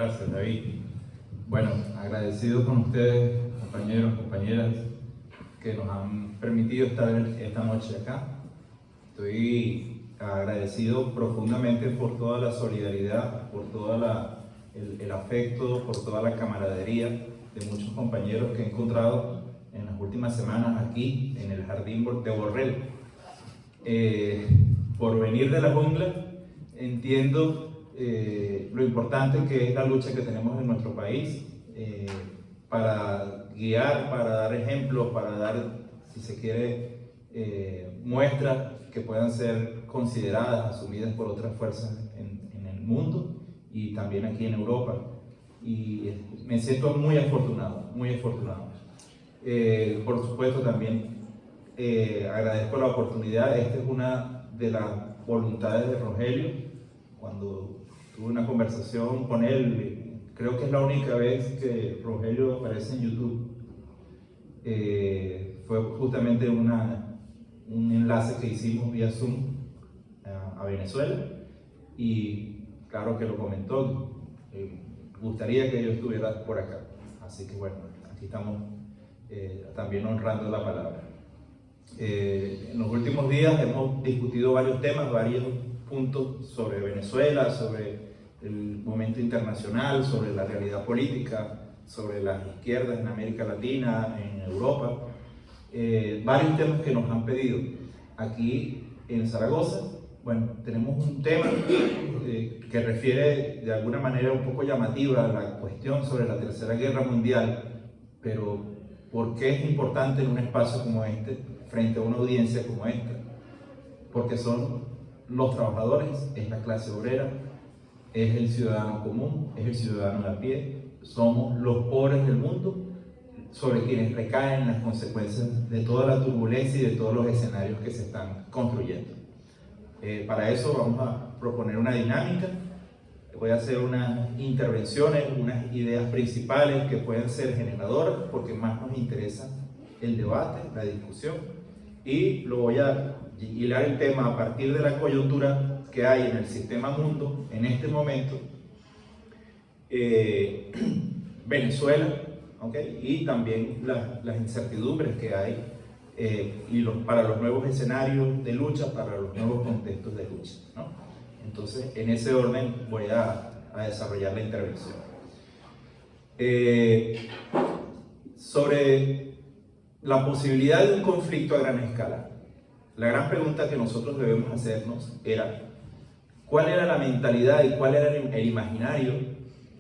Gracias, David. Bueno, agradecido con ustedes, compañeros, compañeras, que nos han permitido estar esta noche acá. Estoy agradecido profundamente por toda la solidaridad, por todo el afecto, por toda la camaradería de muchos compañeros que he encontrado en las últimas semanas aquí en el Jardín de Borrell. Por venir de la jungla, entiendo lo importante que es la lucha que tenemos en nuestro país para guiar, para dar ejemplos, para dar, si se quiere, muestras que puedan ser consideradas, asumidas por otras fuerzas en el mundo y también aquí en Europa. Y me siento muy afortunado, muy afortunado. Por supuesto también agradezco la oportunidad. Esta es una de las voluntades de Rogelio. Cuando tuve una conversación con él, creo que es la única vez que Rogelio aparece en YouTube, fue justamente un enlace que hicimos vía Zoom a Venezuela, y claro que lo comentó, gustaría que yo estuviera por acá, así que bueno, aquí estamos también honrando la palabra. En los últimos días hemos discutido varios temas, varios puntos sobre Venezuela, sobre el momento internacional, sobre la realidad política, sobre las izquierdas en América Latina, en Europa, varios temas que nos han pedido. Aquí en Zaragoza, bueno, tenemos un tema que refiere de alguna manera un poco llamativa a la cuestión sobre la Tercera Guerra Mundial, pero ¿por qué es importante en un espacio como este, frente a una audiencia como esta? Porque son los trabajadores, es la clase obrera, es el ciudadano común, es el ciudadano de a pie, somos los pobres del mundo, sobre quienes recaen las consecuencias de toda la turbulencia y de todos los escenarios que se están construyendo. Para eso vamos a proponer una dinámica. Voy a hacer unas intervenciones, unas ideas principales que pueden ser generadoras, porque más nos interesa el debate, la discusión, y lo voy a hilar el tema a partir de la coyuntura que hay en el sistema mundo en este momento, Venezuela, ¿okay? Y también las incertidumbres que hay para los nuevos escenarios de lucha, para los nuevos contextos de lucha, ¿no? Entonces, en ese orden voy a desarrollar la intervención. Sobre la posibilidad de un conflicto a gran escala, la gran pregunta que nosotros debemos hacernos era ¿cuál era la mentalidad y cuál era el imaginario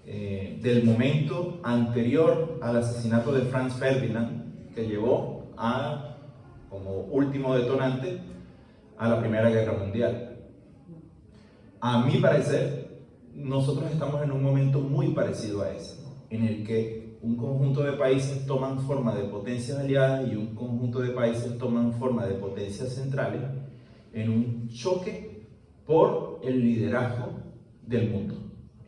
del momento anterior al asesinato de Franz Ferdinand, que llevó como último detonante a la Primera Guerra Mundial? A mi parecer, nosotros estamos en un momento muy parecido a ese, en el que un conjunto de países toman forma de potencias aliadas y un conjunto de países toman forma de potencias centrales en un choque por el liderazgo del mundo,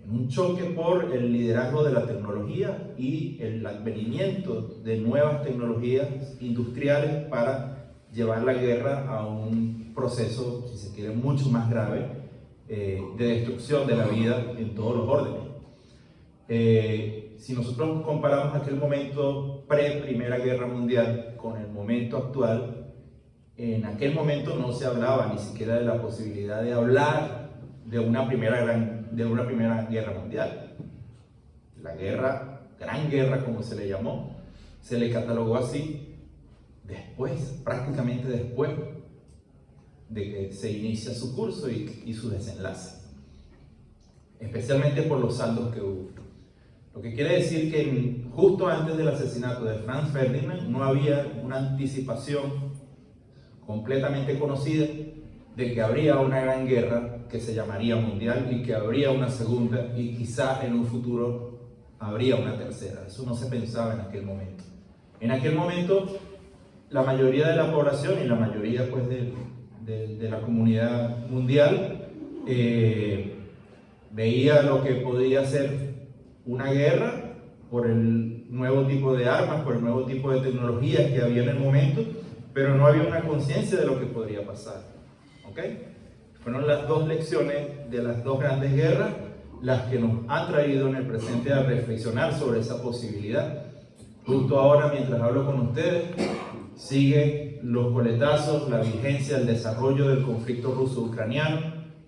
en un choque por el liderazgo de la tecnología y el advenimiento de nuevas tecnologías industriales para llevar la guerra a un proceso, si se quiere, mucho más grave de destrucción de la vida en todos los órdenes. Si nosotros comparamos aquel momento pre-Primera Guerra Mundial con el momento actual, en aquel momento no se hablaba ni siquiera de la posibilidad de hablar de una primera guerra mundial. La gran guerra como se le llamó, se le catalogó así después, prácticamente después de que se inicia su curso y su desenlace, especialmente por los saldos que hubo. Lo que quiere decir que justo antes del asesinato de Franz Ferdinand no había una anticipación completamente conocida de que habría una gran guerra que se llamaría mundial y que habría una segunda y quizás en un futuro habría una tercera. Eso no se pensaba en aquel momento. En aquel momento la mayoría de la población y la mayoría pues de la comunidad mundial veía lo que podía ser una guerra por el nuevo tipo de armas, por el nuevo tipo de tecnologías que había en el momento, pero no había una conciencia de lo que podría pasar. ¿Okay? Fueron las dos lecciones de las dos grandes guerras las que nos han traído en el presente a reflexionar sobre esa posibilidad. Justo ahora, mientras hablo con ustedes, siguen los coletazos, la vigencia, el desarrollo del conflicto ruso-ucraniano,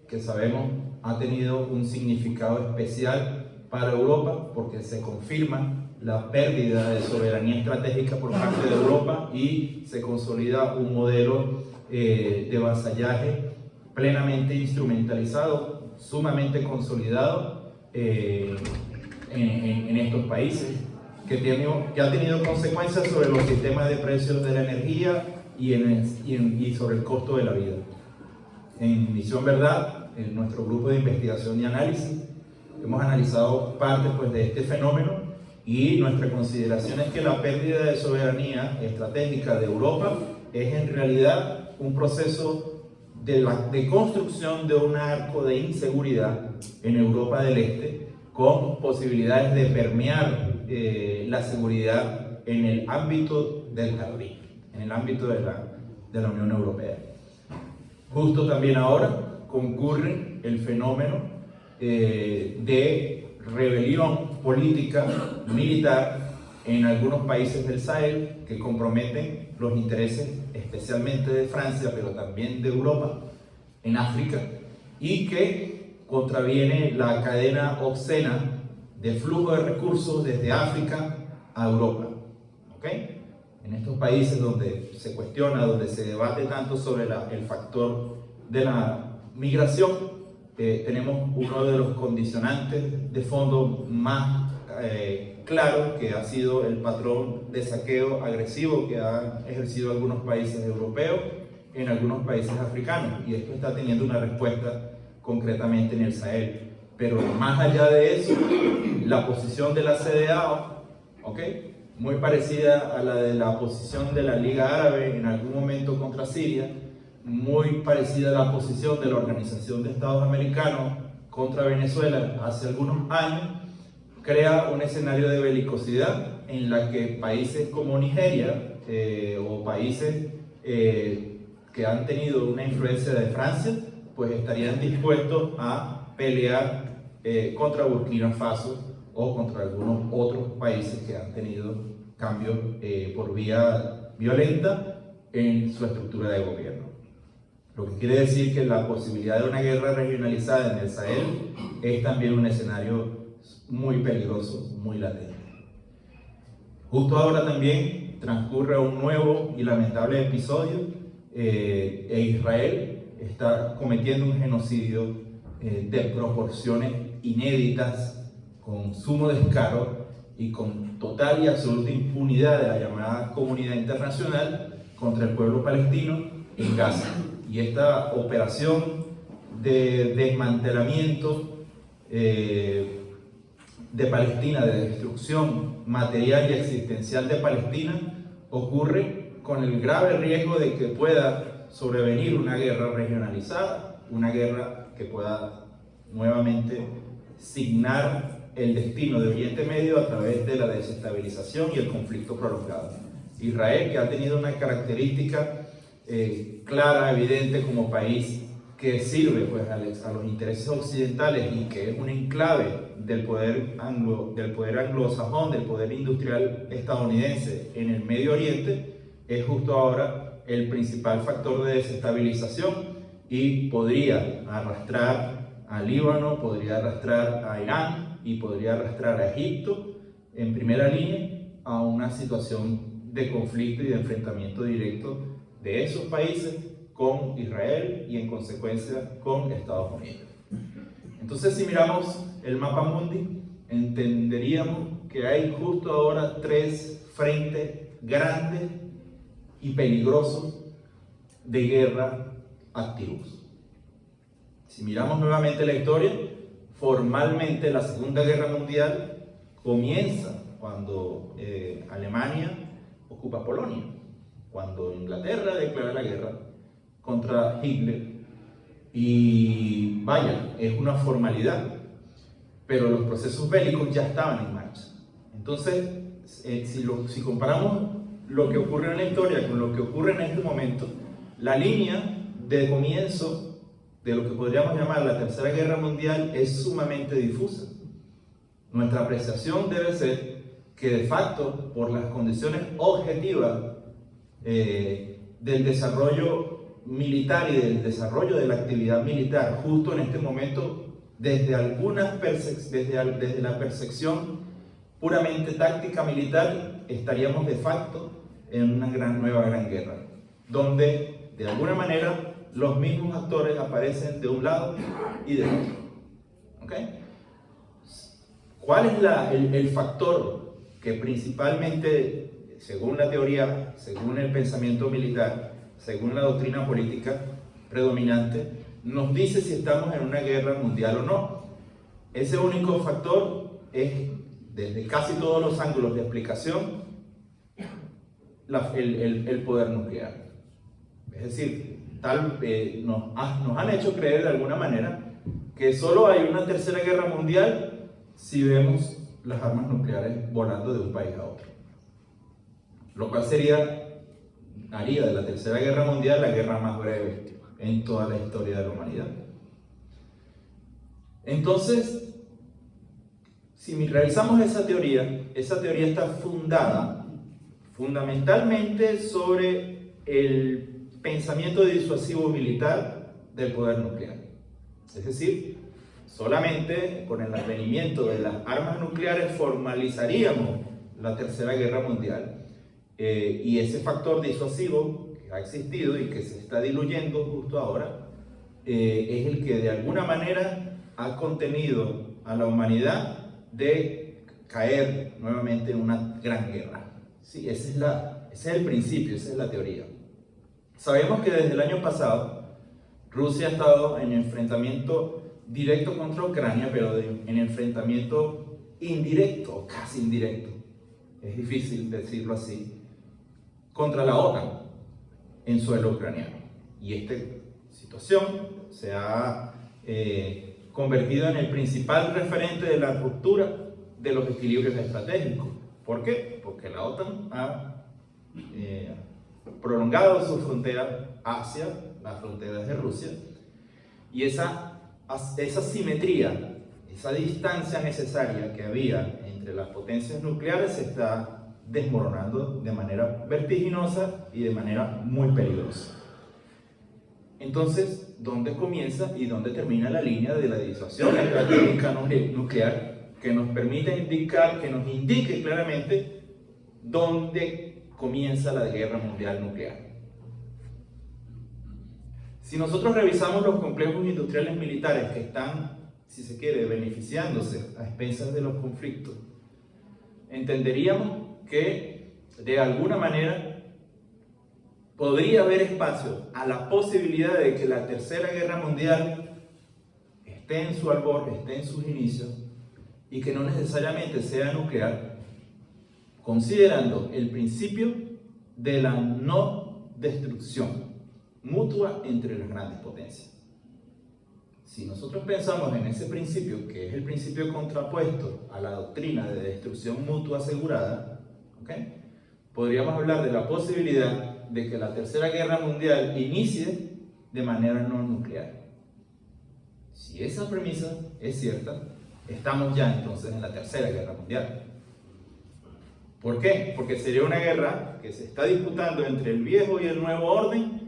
que sabemos ha tenido un significado especial para Europa, porque se confirma la pérdida de soberanía estratégica por parte de Europa y se consolida un modelo de vasallaje plenamente instrumentalizado, sumamente consolidado en estos países, que ha tenido consecuencias sobre los sistemas de precios de la energía y sobre el costo de la vida. En Misión Verdad, en nuestro grupo de investigación y análisis, hemos analizado parte de este fenómeno y nuestra consideración es que la pérdida de soberanía estratégica de Europa es en realidad un proceso de construcción de un arco de inseguridad en Europa del Este, con posibilidades de permear la seguridad en el ámbito del jardín, en el ámbito de la Unión Europea. Justo también ahora concurre el fenómeno de rebelión política militar en algunos países del Sahel que comprometen los intereses especialmente de Francia, pero también de Europa, en África, y que contraviene la cadena obscena de flujo de recursos desde África a Europa. ¿Okay? En estos países donde se cuestiona, donde se debate tanto sobre el factor de la migración, tenemos uno de los condicionantes de fondo más claro, que ha sido el patrón de saqueo agresivo que han ejercido algunos países europeos en algunos países africanos, y esto está teniendo una respuesta concretamente en el Sahel. Pero más allá de eso, la posición de la CEDEAO, muy parecida a la de la posición de la Liga Árabe en algún momento contra Siria, muy parecida a la posición de la Organización de Estados Americanos contra Venezuela hace algunos años, crea un escenario de belicosidad en la que países como Nigeria o países que han tenido una influencia de Francia, pues estarían dispuestos a pelear contra Burkina Faso o contra algunos otros países que han tenido cambios por vía violenta en su estructura de gobierno. Lo que quiere decir que la posibilidad de una guerra regionalizada en el Sahel es también un escenario muy peligroso, muy latente. Justo ahora también transcurre un nuevo y lamentable episodio Israel está cometiendo un genocidio de proporciones inéditas, con sumo descaro y con total y absoluta impunidad de la llamada comunidad internacional contra el pueblo palestino en Gaza. Y esta operación de desmantelamiento de Palestina, de destrucción material y existencial de Palestina, ocurre con el grave riesgo de que pueda sobrevenir una guerra regionalizada, una guerra que pueda nuevamente signar el destino de Oriente Medio a través de la desestabilización y el conflicto prolongado. Israel, que ha tenido una característica clara, evidente como país que sirve a los intereses occidentales y que es un enclave del poder anglosajón, del poder industrial estadounidense en el Medio Oriente, es justo ahora el principal factor de desestabilización y podría arrastrar a Líbano, podría arrastrar a Irán y podría arrastrar a Egipto en primera línea a una situación de conflicto y de enfrentamiento directo de esos países con Israel y en consecuencia con Estados Unidos. Entonces, si miramos el mapa mundi, entenderíamos que hay justo ahora tres frentes grandes y peligrosos de guerra activos. Si miramos nuevamente la historia, formalmente la Segunda Guerra Mundial comienza cuando Alemania ocupa Polonia, cuando Inglaterra declara la guerra contra Hitler, y vaya, es una formalidad, pero los procesos bélicos ya estaban en marcha. Entonces, si comparamos lo que ocurre en la historia con lo que ocurre en este momento, la línea de comienzo de lo que podríamos llamar la Tercera Guerra Mundial es sumamente difusa. Nuestra apreciación debe ser que de facto, por las condiciones objetivas del desarrollo militar y del desarrollo de la actividad militar, justo en este momento, desde la percepción puramente táctica militar, estaríamos de facto en una nueva gran guerra, donde de alguna manera los mismos actores aparecen de un lado y del otro. ¿Okay? ¿Cuál es el factor que principalmente, según la teoría, según el pensamiento militar, según la doctrina política predominante, nos dice si estamos en una guerra mundial o no? Ese único factor es, desde casi todos los ángulos de explicación, el poder nuclear. Es decir, nos han hecho creer de alguna manera que solo hay una tercera guerra mundial si vemos las armas nucleares volando de un país a otro. Lo cual haría de la Tercera Guerra Mundial la guerra más breve en toda la historia de la humanidad. Entonces, si revisamos esa teoría está fundada fundamentalmente sobre el pensamiento disuasivo militar del poder nuclear. Es decir, solamente con el advenimiento de las armas nucleares formalizaríamos la Tercera Guerra Mundial. Y ese factor disuasivo que ha existido y que se está diluyendo justo ahora, es el que de alguna manera ha contenido a la humanidad de caer nuevamente en una gran guerra. Sí, ese es el principio, esa es la teoría. Sabemos que desde el año pasado Rusia ha estado en enfrentamiento directo contra Ucrania, pero en enfrentamiento indirecto, casi indirecto, es difícil decirlo así, contra la OTAN en suelo ucraniano. Y esta situación se ha convertido en el principal referente de la ruptura de los equilibrios estratégicos. ¿Por qué? Porque la OTAN ha prolongado su frontera hacia las fronteras de Rusia, y esa simetría, esa distancia necesaria que había entre las potencias nucleares se está desmoronando de manera vertiginosa y de manera muy peligrosa. Entonces, ¿dónde comienza y dónde termina la línea de la disuasión estratégica nuclear que nos permite que nos indique claramente dónde comienza la guerra mundial nuclear? Si nosotros revisamos los complejos industriales militares que están, si se quiere, beneficiándose a expensas de los conflictos, entenderíamos que de alguna manera podría haber espacio a la posibilidad de que la Tercera Guerra Mundial esté en su albor, esté en sus inicios, y que no necesariamente sea nuclear, considerando el principio de la no destrucción mutua entre las grandes potencias. Si nosotros pensamos en ese principio, que es el principio contrapuesto a la doctrina de destrucción mutua asegurada, ¿okay?, podríamos hablar de la posibilidad de que la Tercera Guerra Mundial inicie de manera no nuclear. Si esa premisa es cierta, estamos ya entonces en la Tercera Guerra Mundial. ¿Por qué? Porque sería una guerra que se está disputando entre el viejo y el nuevo orden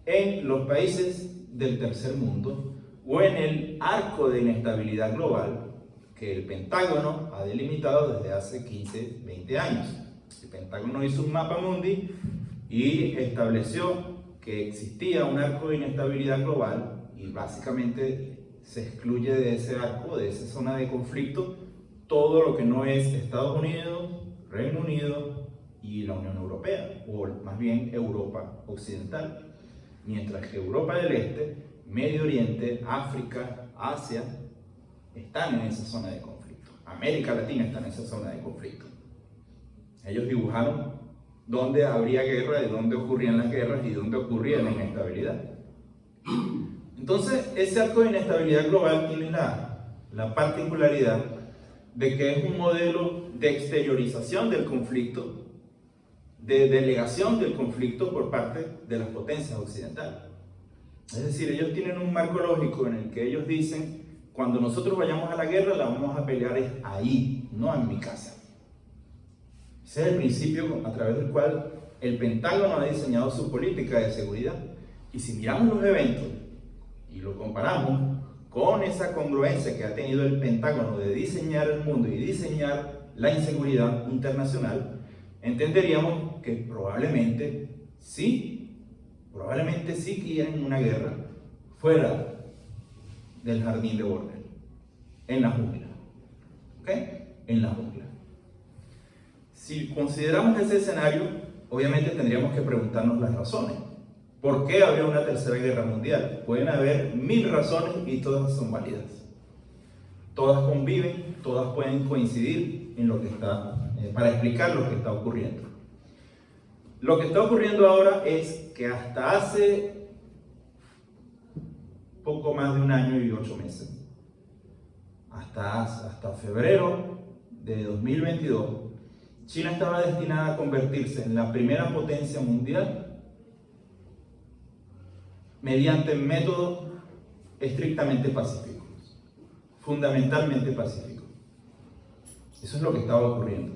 en los países del tercer mundo, o en el arco de inestabilidad global que el Pentágono ha delimitado desde hace 15, 20 años. El Pentágono hizo un mapa mundi y estableció que existía un arco de inestabilidad global, y básicamente se excluye de ese arco, de esa zona de conflicto, todo lo que no es Estados Unidos, Reino Unido y la Unión Europea, o más bien Europa Occidental. Mientras que Europa del Este, Medio Oriente, África, Asia están en esa zona de conflicto. América Latina está en esa zona de conflicto. Ellos dibujaron dónde habría guerra, de dónde ocurrían las guerras y dónde ocurría la inestabilidad. Entonces, ese arco de inestabilidad global tiene la particularidad de que es un modelo de exteriorización del conflicto, de delegación del conflicto por parte de las potencias occidentales. Es decir, ellos tienen un marco lógico en el que ellos dicen, cuando nosotros vayamos a la guerra, la vamos a pelear es ahí, no en mi casa. Ese es el principio a través del cual el Pentágono ha diseñado su política de seguridad. Y si miramos los eventos y lo comparamos con esa congruencia que ha tenido el Pentágono de diseñar el mundo y diseñar la inseguridad internacional, entenderíamos que probablemente sí quieren una guerra fuera del jardín de Borneo, en la jungla. ¿Ok? En la jungla. Si consideramos ese escenario, obviamente tendríamos que preguntarnos las razones. ¿Por qué habría una tercera guerra mundial? Pueden haber 1000 razones y todas son válidas. Todas conviven, todas pueden coincidir en lo que está, para explicar lo que está ocurriendo. Lo que está ocurriendo ahora es que hasta hace poco más de 1 año y 8 meses, hasta febrero de 2022, China estaba destinada a convertirse en la primera potencia mundial mediante métodos estrictamente pacíficos, fundamentalmente pacíficos. Eso es lo que estaba ocurriendo.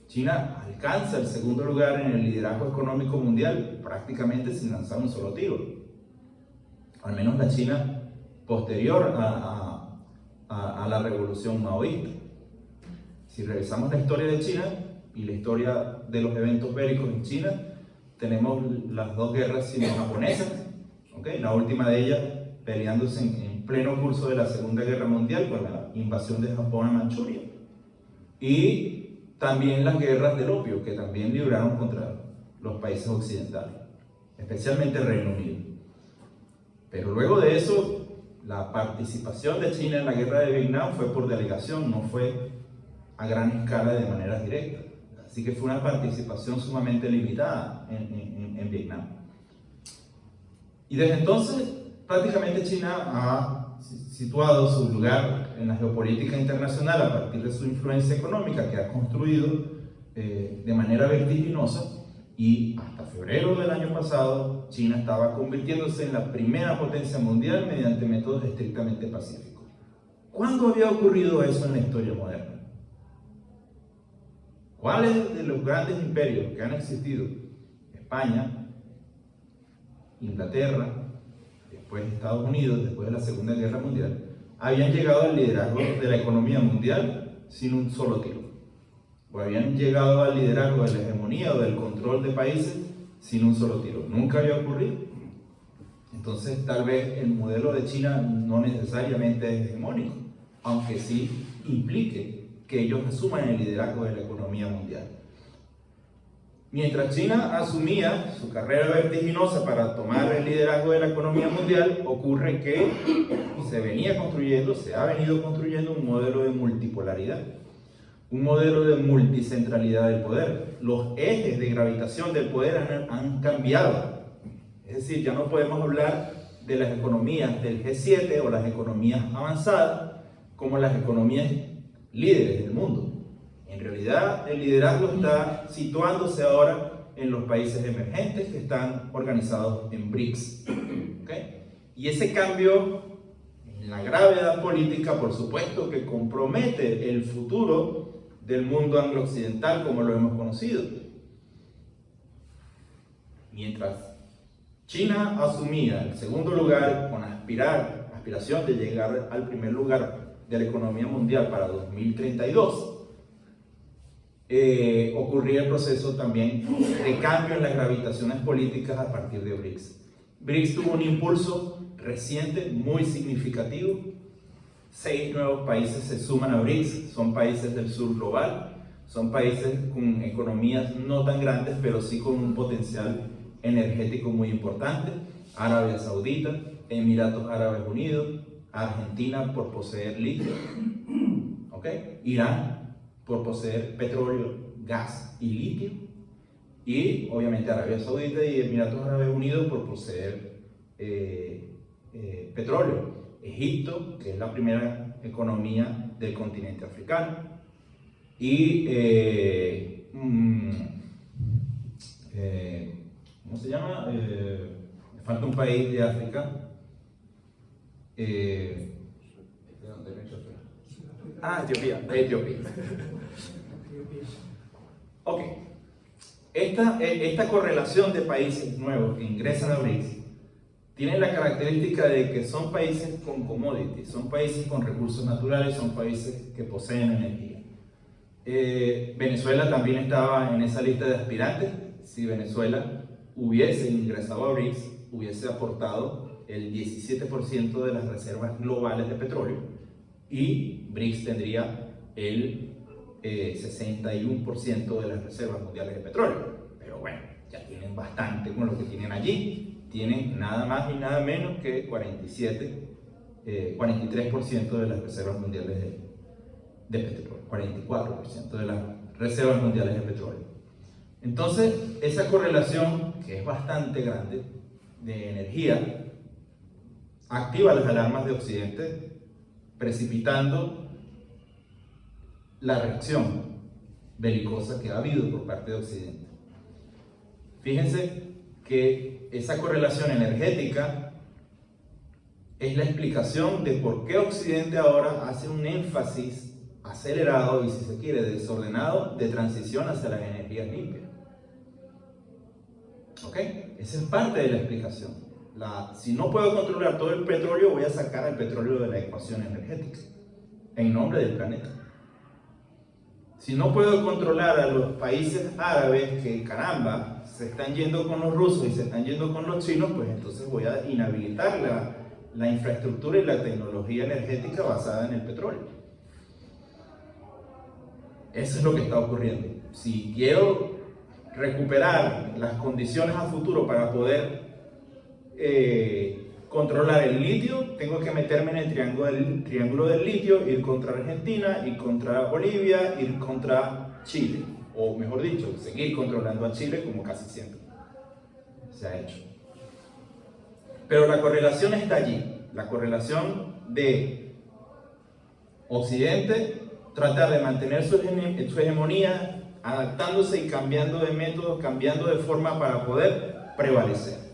China alcanza el segundo lugar en el liderazgo económico mundial prácticamente sin lanzar un solo tiro. Al menos la China posterior a la revolución maoísta. Si revisamos la historia de China y la historia de los eventos bélicos en China, tenemos las 2 guerras sino-japonesas, ¿okay? La última de ellas peleándose en pleno curso de la Segunda Guerra Mundial con la invasión de Japón a Manchuria. Y también las guerras del opio, que también libraron contra los países occidentales, especialmente el Reino Unido. Pero luego de eso, la participación de China en la guerra de Vietnam fue por delegación, no fue a gran escala de manera directa. Así que fue una participación sumamente limitada en Vietnam. Y desde entonces, prácticamente China ha situado su lugar en la geopolítica internacional a partir de su influencia económica que ha construido de manera vertiginosa, y hasta febrero del año pasado China estaba convirtiéndose en la primera potencia mundial mediante métodos estrictamente pacíficos. ¿Cuándo había ocurrido eso en la historia moderna? ¿Cuáles de los grandes imperios que han existido? España, Inglaterra, después Estados Unidos, después de la Segunda Guerra Mundial, habían llegado al liderazgo de la economía mundial sin un solo tiro. O habían llegado al liderazgo de la hegemonía o del control de países sin un solo tiro. Nunca había ocurrido. Entonces, tal vez el modelo de China no necesariamente es hegemónico, aunque sí implique que ellos asuman el liderazgo de la economía mundial. Mientras China asumía su carrera vertiginosa para tomar el liderazgo de la economía mundial, ocurre que se ha venido construyendo un modelo de multipolaridad, un modelo de multicentralidad del poder. Los ejes de gravitación del poder han cambiado. Es decir, ya no podemos hablar de las economías del G7 o las economías avanzadas como las economías líderes del mundo. En realidad, el liderazgo está situándose ahora en los países emergentes que están organizados en BRICS. ¿Okay? Y ese cambio en la gravedad política, por supuesto, que compromete el futuro del mundo anglo-occidental como lo hemos conocido. Mientras China asumía el segundo lugar con aspiración de llegar al primer lugar de la economía mundial para 2032, ocurría el proceso también de cambio en las gravitaciones políticas a partir de BRICS. BRICS tuvo un impulso reciente muy significativo. 6 nuevos países se suman a BRICS, son países del sur global, son países con economías no tan grandes, pero sí con un potencial energético muy importante. Arabia Saudita, Emiratos Árabes Unidos, Argentina por poseer litio, ¿okay? Irán por poseer petróleo, gas y litio, y obviamente Arabia Saudita y Emiratos Árabes Unidos por poseer petróleo. Egipto, que es la primera economía del continente africano, y ¿cómo se llama? Me falta un país de África. ¿De dónde era Etiopía? Etiopía. Ok. Esta correlación de países nuevos que ingresan a BRICS tiene la característica de que son países con commodities, son países con recursos naturales, son países que poseen energía. Venezuela también estaba en esa lista de aspirantes. Si Venezuela hubiese ingresado a BRICS, hubiese aportado el 17% de las reservas globales de petróleo y BRICS tendría el 61% de las reservas mundiales de petróleo. Pero bueno, ya tienen bastante con lo que tienen allí. Tienen nada más y nada menos que 43% de las reservas mundiales de petróleo, 44% de las reservas mundiales de petróleo. Entonces, esa correlación, que es bastante grande, de energía, activa las alarmas de Occidente, precipitando la reacción belicosa que ha habido por parte de Occidente. Fíjense que esa correlación energética es la explicación de por qué Occidente ahora hace un énfasis acelerado y, si se quiere, desordenado de transición hacia las energías limpias. ¿Ok? Esa es parte de la explicación. Si no puedo controlar todo el petróleo, voy a sacar el petróleo de la ecuación energética en nombre del planeta. Si no puedo controlar a los países árabes que, caramba, se están yendo con los rusos y se están yendo con los chinos, pues entonces voy a inhabilitar la infraestructura y la tecnología energética basada en el petróleo. Eso es lo que está ocurriendo. Si quiero recuperar las condiciones a futuro para poder controlar el litio, tengo que meterme en el triángulo del litio, ir contra Argentina, ir contra Bolivia, ir contra Chile, o mejor dicho, seguir controlando a Chile como casi siempre se ha hecho. Pero la correlación está allí, la correlación de Occidente tratar de mantener su hegemonía, adaptándose y cambiando de métodos, cambiando de forma para poder prevalecer.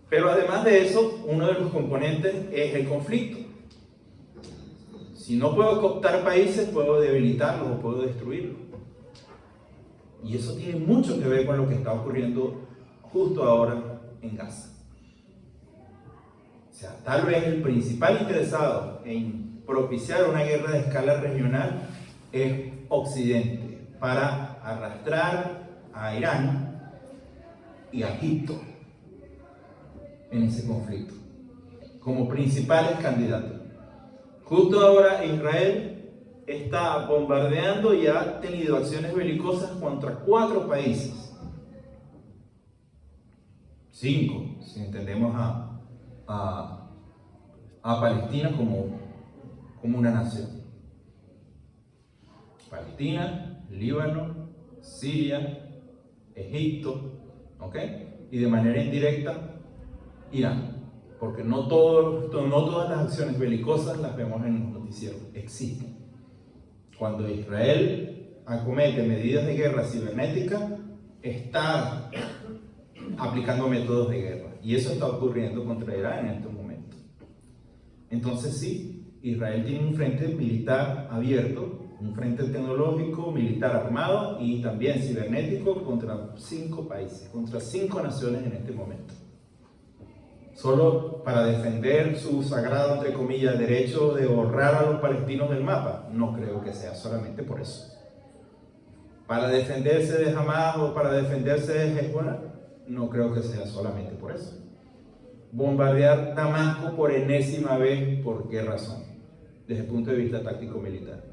Pero además de eso, uno de los componentes es el conflicto. Si no puedo cooptar países, puedo debilitarlos o puedo destruirlos. Y eso tiene mucho que ver con lo que está ocurriendo justo ahora en Gaza. O sea, tal vez el principal interesado en propiciar una guerra de escala regional es Occidente, para arrastrar a Irán y a Egipto en ese conflicto como principales candidatos. Justo ahora Israel está bombardeando y ha tenido acciones belicosas contra 4 países, 5 si entendemos a Palestina como una nación. Palestina, Líbano, Siria, Egipto, ¿ok? Y de manera indirecta Irán, porque no todas las acciones belicosas las vemos en los noticieros, existen. Cuando Israel acomete medidas de guerra cibernética, está aplicando métodos de guerra, y eso está ocurriendo contra Irán en estos momentos. Entonces sí, Israel tiene un frente militar abierto, un frente tecnológico, militar armado y también cibernético contra 5 países, contra 5 naciones en este momento. Solo para defender su sagrado, entre comillas, derecho de borrar a los palestinos del mapa. No creo que sea solamente por eso. Para defenderse de Hamas o para defenderse de Hezbollah, no creo que sea solamente por eso. Bombardear Damasco por enésima vez, ¿por qué razón? Desde el punto de vista táctico-militar.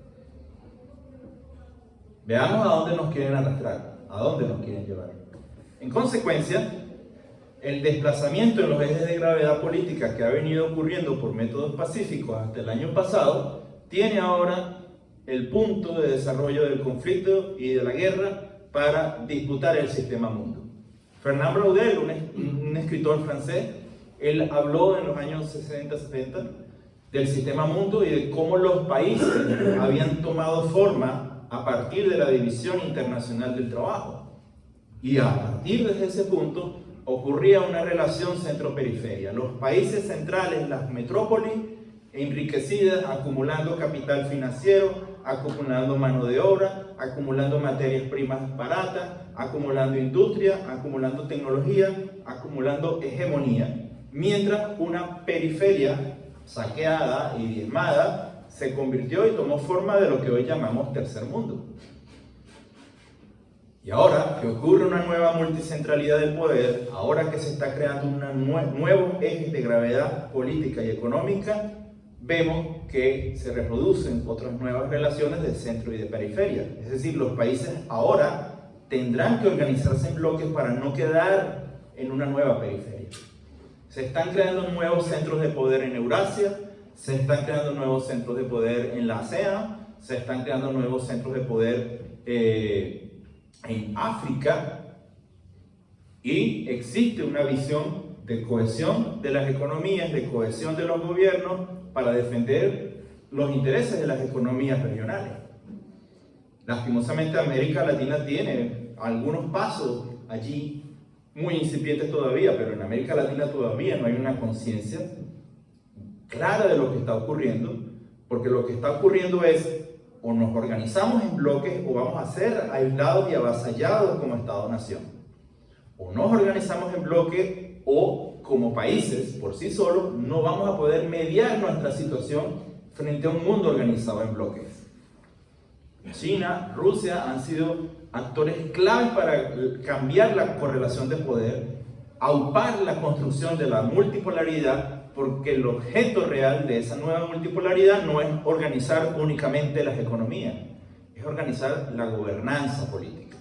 Veamos a dónde nos quieren arrastrar, a dónde nos quieren llevar. En consecuencia, el desplazamiento en los ejes de gravedad política que ha venido ocurriendo por métodos pacíficos hasta el año pasado, tiene ahora el punto de desarrollo del conflicto y de la guerra para disputar el sistema mundo. Fernand Braudel, un escritor francés, él habló en los años 60-70 del sistema mundo y de cómo los países habían tomado forma a partir de la División Internacional del Trabajo. Y a partir de ese punto, ocurría una relación centro-periferia. Los países centrales, las metrópolis, enriquecidas, acumulando capital financiero, acumulando mano de obra, acumulando materias primas baratas, acumulando industria, acumulando tecnología, acumulando hegemonía. Mientras una periferia saqueada y diezmada se convirtió y tomó forma de lo que hoy llamamos tercer mundo. Y ahora que ocurre una nueva multicentralidad del poder, ahora que se está creando nuevos ejes de gravedad política y económica, vemos que se reproducen otras nuevas relaciones de centro y de periferia. Es decir, los países ahora tendrán que organizarse en bloques para no quedar en una nueva periferia. Se están creando nuevos centros de poder en Eurasia, se están creando nuevos centros de poder en la ASEAN, se están creando nuevos centros de poder en África, y existe una visión de cohesión de las economías, de cohesión de los gobiernos para defender los intereses de las economías regionales. Lastimosamente América Latina tiene algunos pasos allí muy incipientes todavía, pero en América Latina todavía no hay una conciencia clara de lo que está ocurriendo, porque lo que está ocurriendo es o nos organizamos en bloques o vamos a ser aislados y avasallados como Estado-nación. O nos organizamos en bloques o como países por sí solos no vamos a poder mediar nuestra situación frente a un mundo organizado en bloques. China, Rusia han sido actores claves para cambiar la correlación de poder, aupar la construcción de la multipolaridad, porque el objeto real de esa nueva multipolaridad no es organizar únicamente las economías, es organizar la gobernanza política.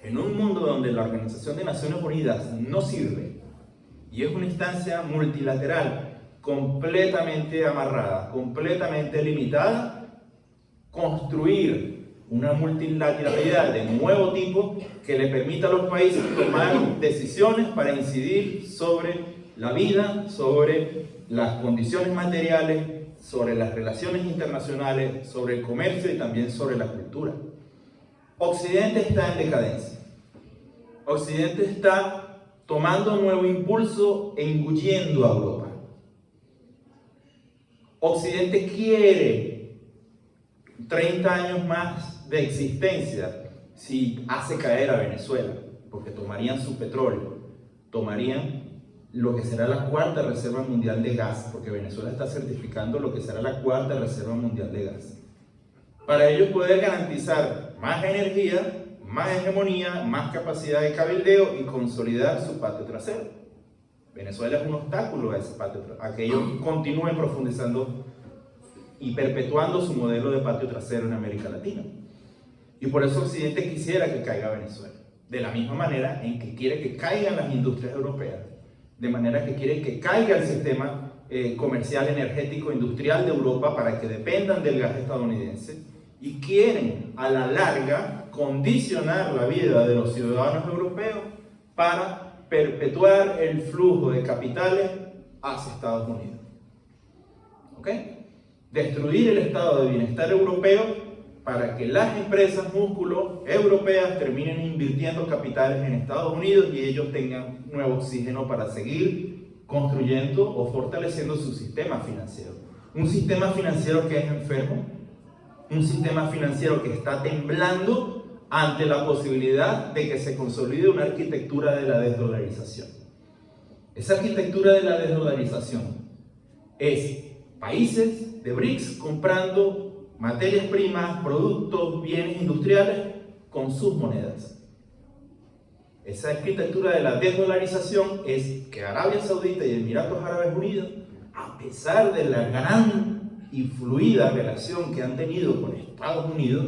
En un mundo donde la Organización de Naciones Unidas no sirve y es una instancia multilateral completamente amarrada, completamente limitada, construir una multilateralidad de nuevo tipo que le permita a los países tomar decisiones para incidir sobre la vida, sobre las condiciones materiales, sobre las relaciones internacionales, sobre el comercio y también sobre la cultura. Occidente está en decadencia. Occidente está tomando un nuevo impulso e engullendo a Europa. Occidente quiere 30 años más de existencia si hace caer a Venezuela, porque tomarían su petróleo, tomarían lo que será la cuarta reserva mundial de gas, porque Venezuela está certificando lo que será la cuarta reserva mundial de gas. Para ellos poder garantizar más energía, más hegemonía, más capacidad de cabildeo y consolidar su patio trasero. Venezuela es un obstáculo a ese patio trasero, a que ellos continúen profundizando y perpetuando su modelo de patio trasero en América Latina. Y por eso Occidente quisiera que caiga Venezuela, de la misma manera en que quiere que caigan las industrias europeas, de manera que quiere que caiga el sistema comercial, energético, industrial de Europa para que dependan del gas estadounidense, y quieren a la larga condicionar la vida de los ciudadanos europeos para perpetuar el flujo de capitales hacia Estados Unidos. ¿Ok? Destruir el estado de bienestar europeo para que las empresas músculo europeas terminen invirtiendo capitales en Estados Unidos y ellos tengan nuevo oxígeno para seguir construyendo o fortaleciendo su sistema financiero. Un sistema financiero que es enfermo, un sistema financiero que está temblando ante la posibilidad de que se consolide una arquitectura de la desdolarización. Esa arquitectura de la desdolarización es países de BRICS comprando materias primas, productos, bienes industriales con sus monedas. Esa arquitectura de la desdolarización es que Arabia Saudita y Emiratos Árabes Unidos, a pesar de la gran y fluida relación que han tenido con Estados Unidos,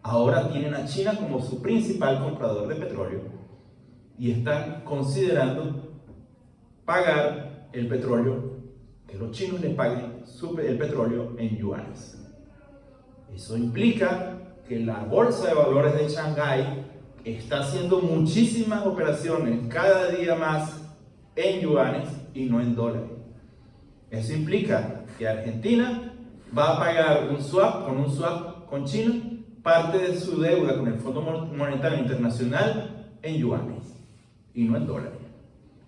ahora tienen a China como su principal comprador de petróleo y están considerando pagar el petróleo, que los chinos les paguen el petróleo en yuanes. Eso implica que la bolsa de valores de Shanghái está haciendo muchísimas operaciones cada día más en yuanes y no en dólares. Eso implica que Argentina va a pagar un swap con China, parte de su deuda con el Fondo Monetario Internacional en yuanes. y no en dólares.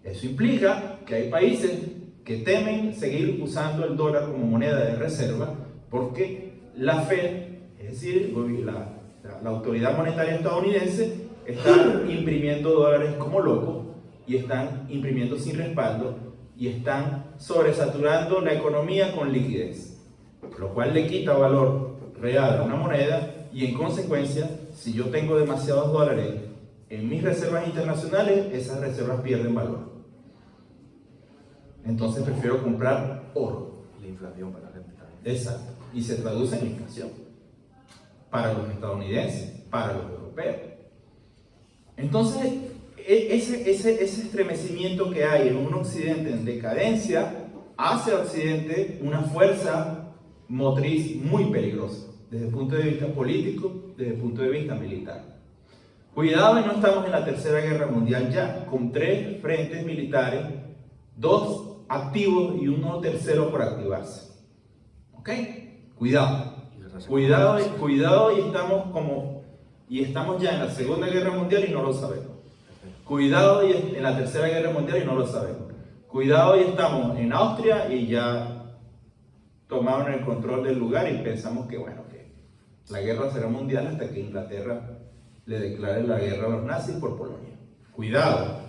Eso implica que hay países que temen seguir usando el dólar como moneda de reserva porque la Fed, es decir, la autoridad monetaria estadounidense, está imprimiendo dólares como loco y están imprimiendo sin respaldo y están sobresaturando la economía con liquidez, lo cual le quita valor real a una moneda y en consecuencia, si yo tengo demasiados dólares en mis reservas internacionales, esas reservas pierden valor. Entonces prefiero comprar oro. La inflación para la gente también. Exacto. Y se traduce en inflación para los estadounidenses, para los europeos. Entonces, ese estremecimiento que hay en un occidente en decadencia hace al occidente una fuerza motriz muy peligrosa desde el punto de vista político, desde el punto de vista militar. Cuidado y no estamos en la Tercera Guerra Mundial ya, con 3 frentes militares, 2 activos y uno tercero por activarse. ¿Ok? Cuidado. Cuidado y estamos ya en la Segunda Guerra Mundial y no lo sabemos. Cuidado y en la Tercera Guerra Mundial y no lo sabemos. Cuidado y estamos en Austria y ya tomaron el control del lugar y pensamos que bueno, que la guerra será mundial hasta que Inglaterra le declare la guerra a los nazis por Polonia. Cuidado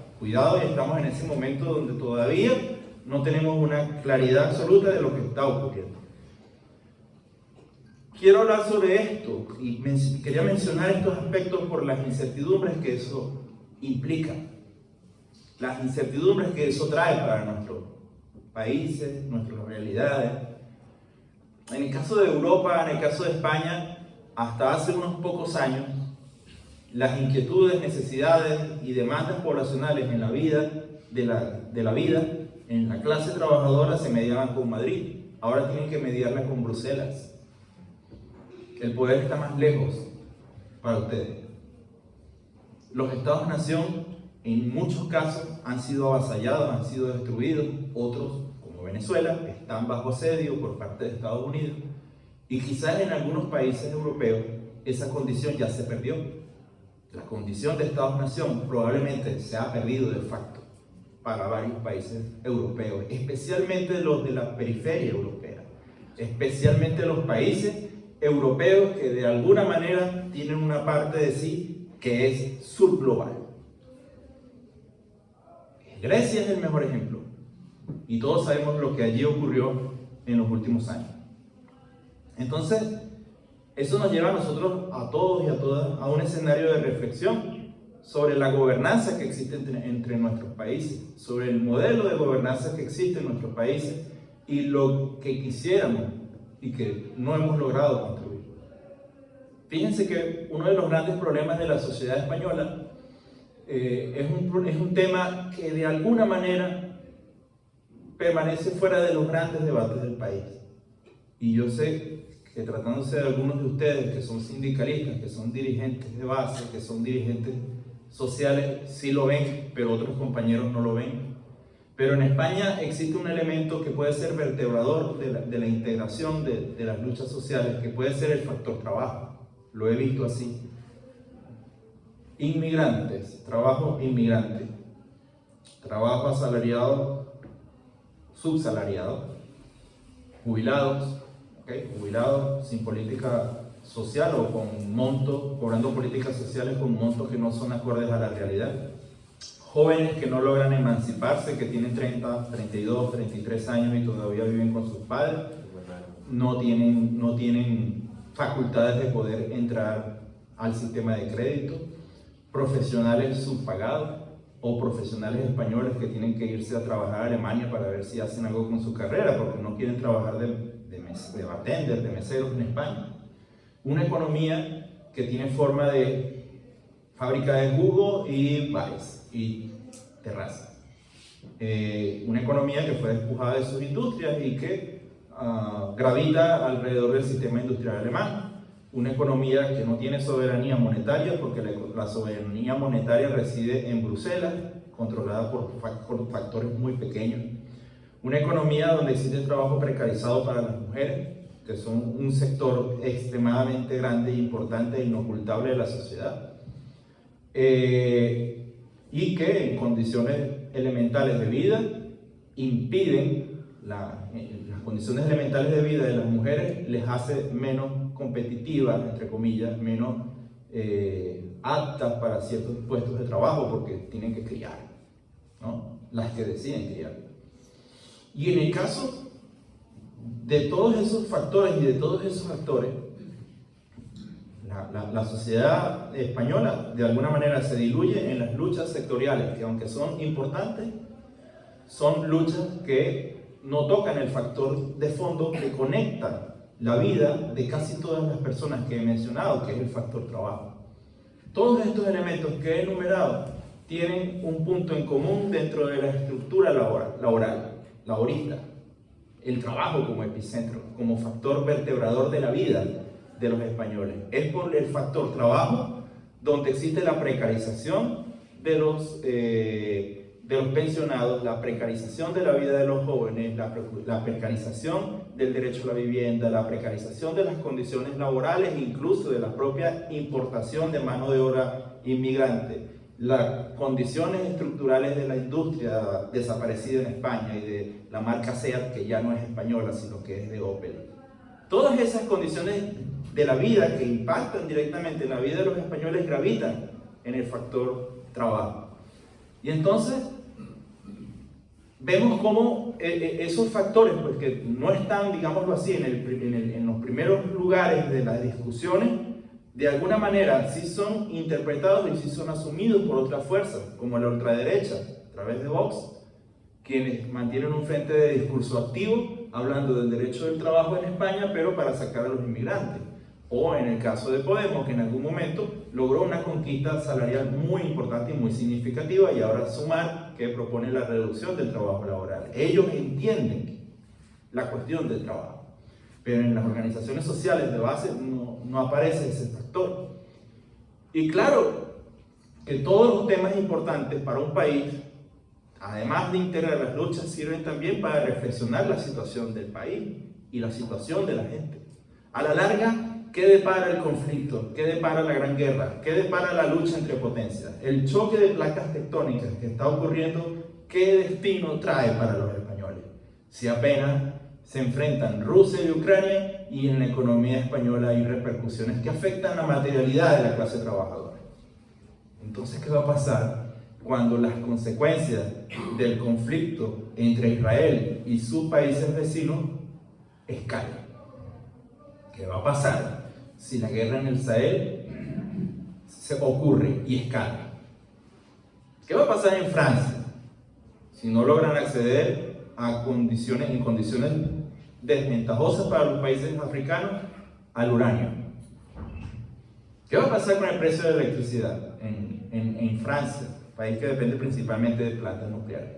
y estamos en ese momento donde todavía no tenemos una claridad absoluta de lo que está ocurriendo. Quiero hablar sobre esto y quería mencionar estos aspectos por las incertidumbres que eso implica, las incertidumbres que eso trae para nuestros países, nuestras realidades. En el caso de Europa, en el caso de España, hasta hace unos pocos años, las inquietudes, necesidades y demandas poblacionales en la vida, de la vida, en la clase trabajadora se mediaban con Madrid. Ahora tienen que mediarla con Bruselas. El poder está más lejos para ustedes. Los estados-nación, en muchos casos, han sido avasallados, han sido destruidos. Otros, como Venezuela, están bajo asedio por parte de Estados Unidos. Y quizás en algunos países europeos esa condición ya se perdió. La condición de estados-nación probablemente se ha perdido de facto para varios países europeos, especialmente los de la periferia europea, especialmente los países europeos que de alguna manera tienen una parte de sí que es subglobal. Grecia es el mejor ejemplo y todos sabemos lo que allí ocurrió en los últimos años. Entonces, eso nos lleva a nosotros, a todos y a todas, a un escenario de reflexión sobre la gobernanza que existe entre nuestros países, sobre el modelo de gobernanza que existe en nuestros países y lo que quisiéramos y que no hemos logrado construir. Fíjense que uno de los grandes problemas de la sociedad española es un tema que de alguna manera permanece fuera de los grandes debates del país. Y yo sé que tratándose de algunos de ustedes que son sindicalistas, que son dirigentes de base, que son dirigentes sociales, sí lo ven, pero otros compañeros no lo ven. Pero en España existe un elemento que puede ser vertebrador de la integración de las luchas sociales, que puede ser el factor trabajo. Lo he visto así. Inmigrantes, trabajo inmigrante, trabajo asalariado, subsalariado, jubilados, jubilados sin política social o con montos, cobrando políticas sociales con montos que no son acordes a la realidad. Jóvenes que no logran emanciparse, que tienen 30, 32, 33 años y todavía viven con sus padres, no tienen facultades de poder entrar al sistema de crédito. Profesionales subpagados o profesionales españoles que tienen que irse a trabajar a Alemania para ver si hacen algo con su carrera porque no quieren trabajar de bartender, de meseros en España. Una economía que tiene forma de fábrica de jugo y bares y terrazas. Una economía que fue despojada de sus industrias y que gravita alrededor del sistema industrial alemán. Una economía que no tiene soberanía monetaria porque la soberanía monetaria reside en Bruselas, controlada por factores muy pequeños. Una economía donde existe trabajo precarizado para las mujeres, que son un sector extremadamente grande, importante e inocultable de la sociedad. y que en condiciones elementales de vida impiden, las condiciones elementales de vida de las mujeres les hace menos competitivas, entre comillas, menos aptas para ciertos puestos de trabajo porque tienen que criar, ¿no? Las que deciden criar. Y en el caso de todos esos factores y de todos esos actores, la sociedad española de alguna manera se diluye en las luchas sectoriales, que aunque son importantes, son luchas que no tocan el factor de fondo que conecta la vida de casi todas las personas que he mencionado, que es el factor trabajo. Todos estos elementos que he enumerado tienen un punto en común dentro de la estructura laborista. El trabajo como epicentro, como factor vertebrador de la vida de los españoles. Es por el factor trabajo donde existe la precarización de los pensionados, la precarización de la vida de los jóvenes, la precarización del derecho a la vivienda, la precarización de las condiciones laborales, incluso de la propia importación de mano de obra inmigrante, las condiciones estructurales de la industria desaparecida en España y de la marca SEAT, que ya no es española, sino que es de Opel. Todas esas condiciones de la vida que impactan directamente en la vida de los españoles gravitan en el factor trabajo. Y entonces vemos cómo esos factores, pues, que no están, digámoslo así, en los primeros lugares de las discusiones, de alguna manera sí son interpretados y sí son asumidos por otras fuerzas, como la ultraderecha, a través de Vox, quienes mantienen un frente de discurso activo, hablando del derecho del trabajo en España, pero para sacar a los inmigrantes. O en el caso de Podemos, que en algún momento logró una conquista salarial muy importante y muy significativa, y ahora Sumar, que propone la reducción del trabajo laboral. Ellos entienden la cuestión del trabajo, pero en las organizaciones sociales de base no aparece ese factor. Y claro que todos los temas importantes para un país, además de integrar las luchas, sirven también para reflexionar la situación del país y la situación de la gente. A la larga, ¿qué depara el conflicto? ¿Qué depara la Gran Guerra? ¿Qué depara la lucha entre potencias? El choque de placas tectónicas que está ocurriendo, ¿qué destino trae para los españoles? Si apenas se enfrentan Rusia y Ucrania, y en la economía española hay repercusiones que afectan la materialidad de la clase trabajadora. Entonces, ¿qué va a pasar cuando las consecuencias del conflicto entre Israel y sus países vecinos escalen? ¿Qué va a pasar si la guerra en el Sahel se ocurre y escala? ¿Qué va a pasar en Francia si no logran acceder a condiciones desventajosas para los países africanos al uranio? ¿Qué va a pasar con el precio de la electricidad en Francia, país que depende principalmente de plantas nucleares?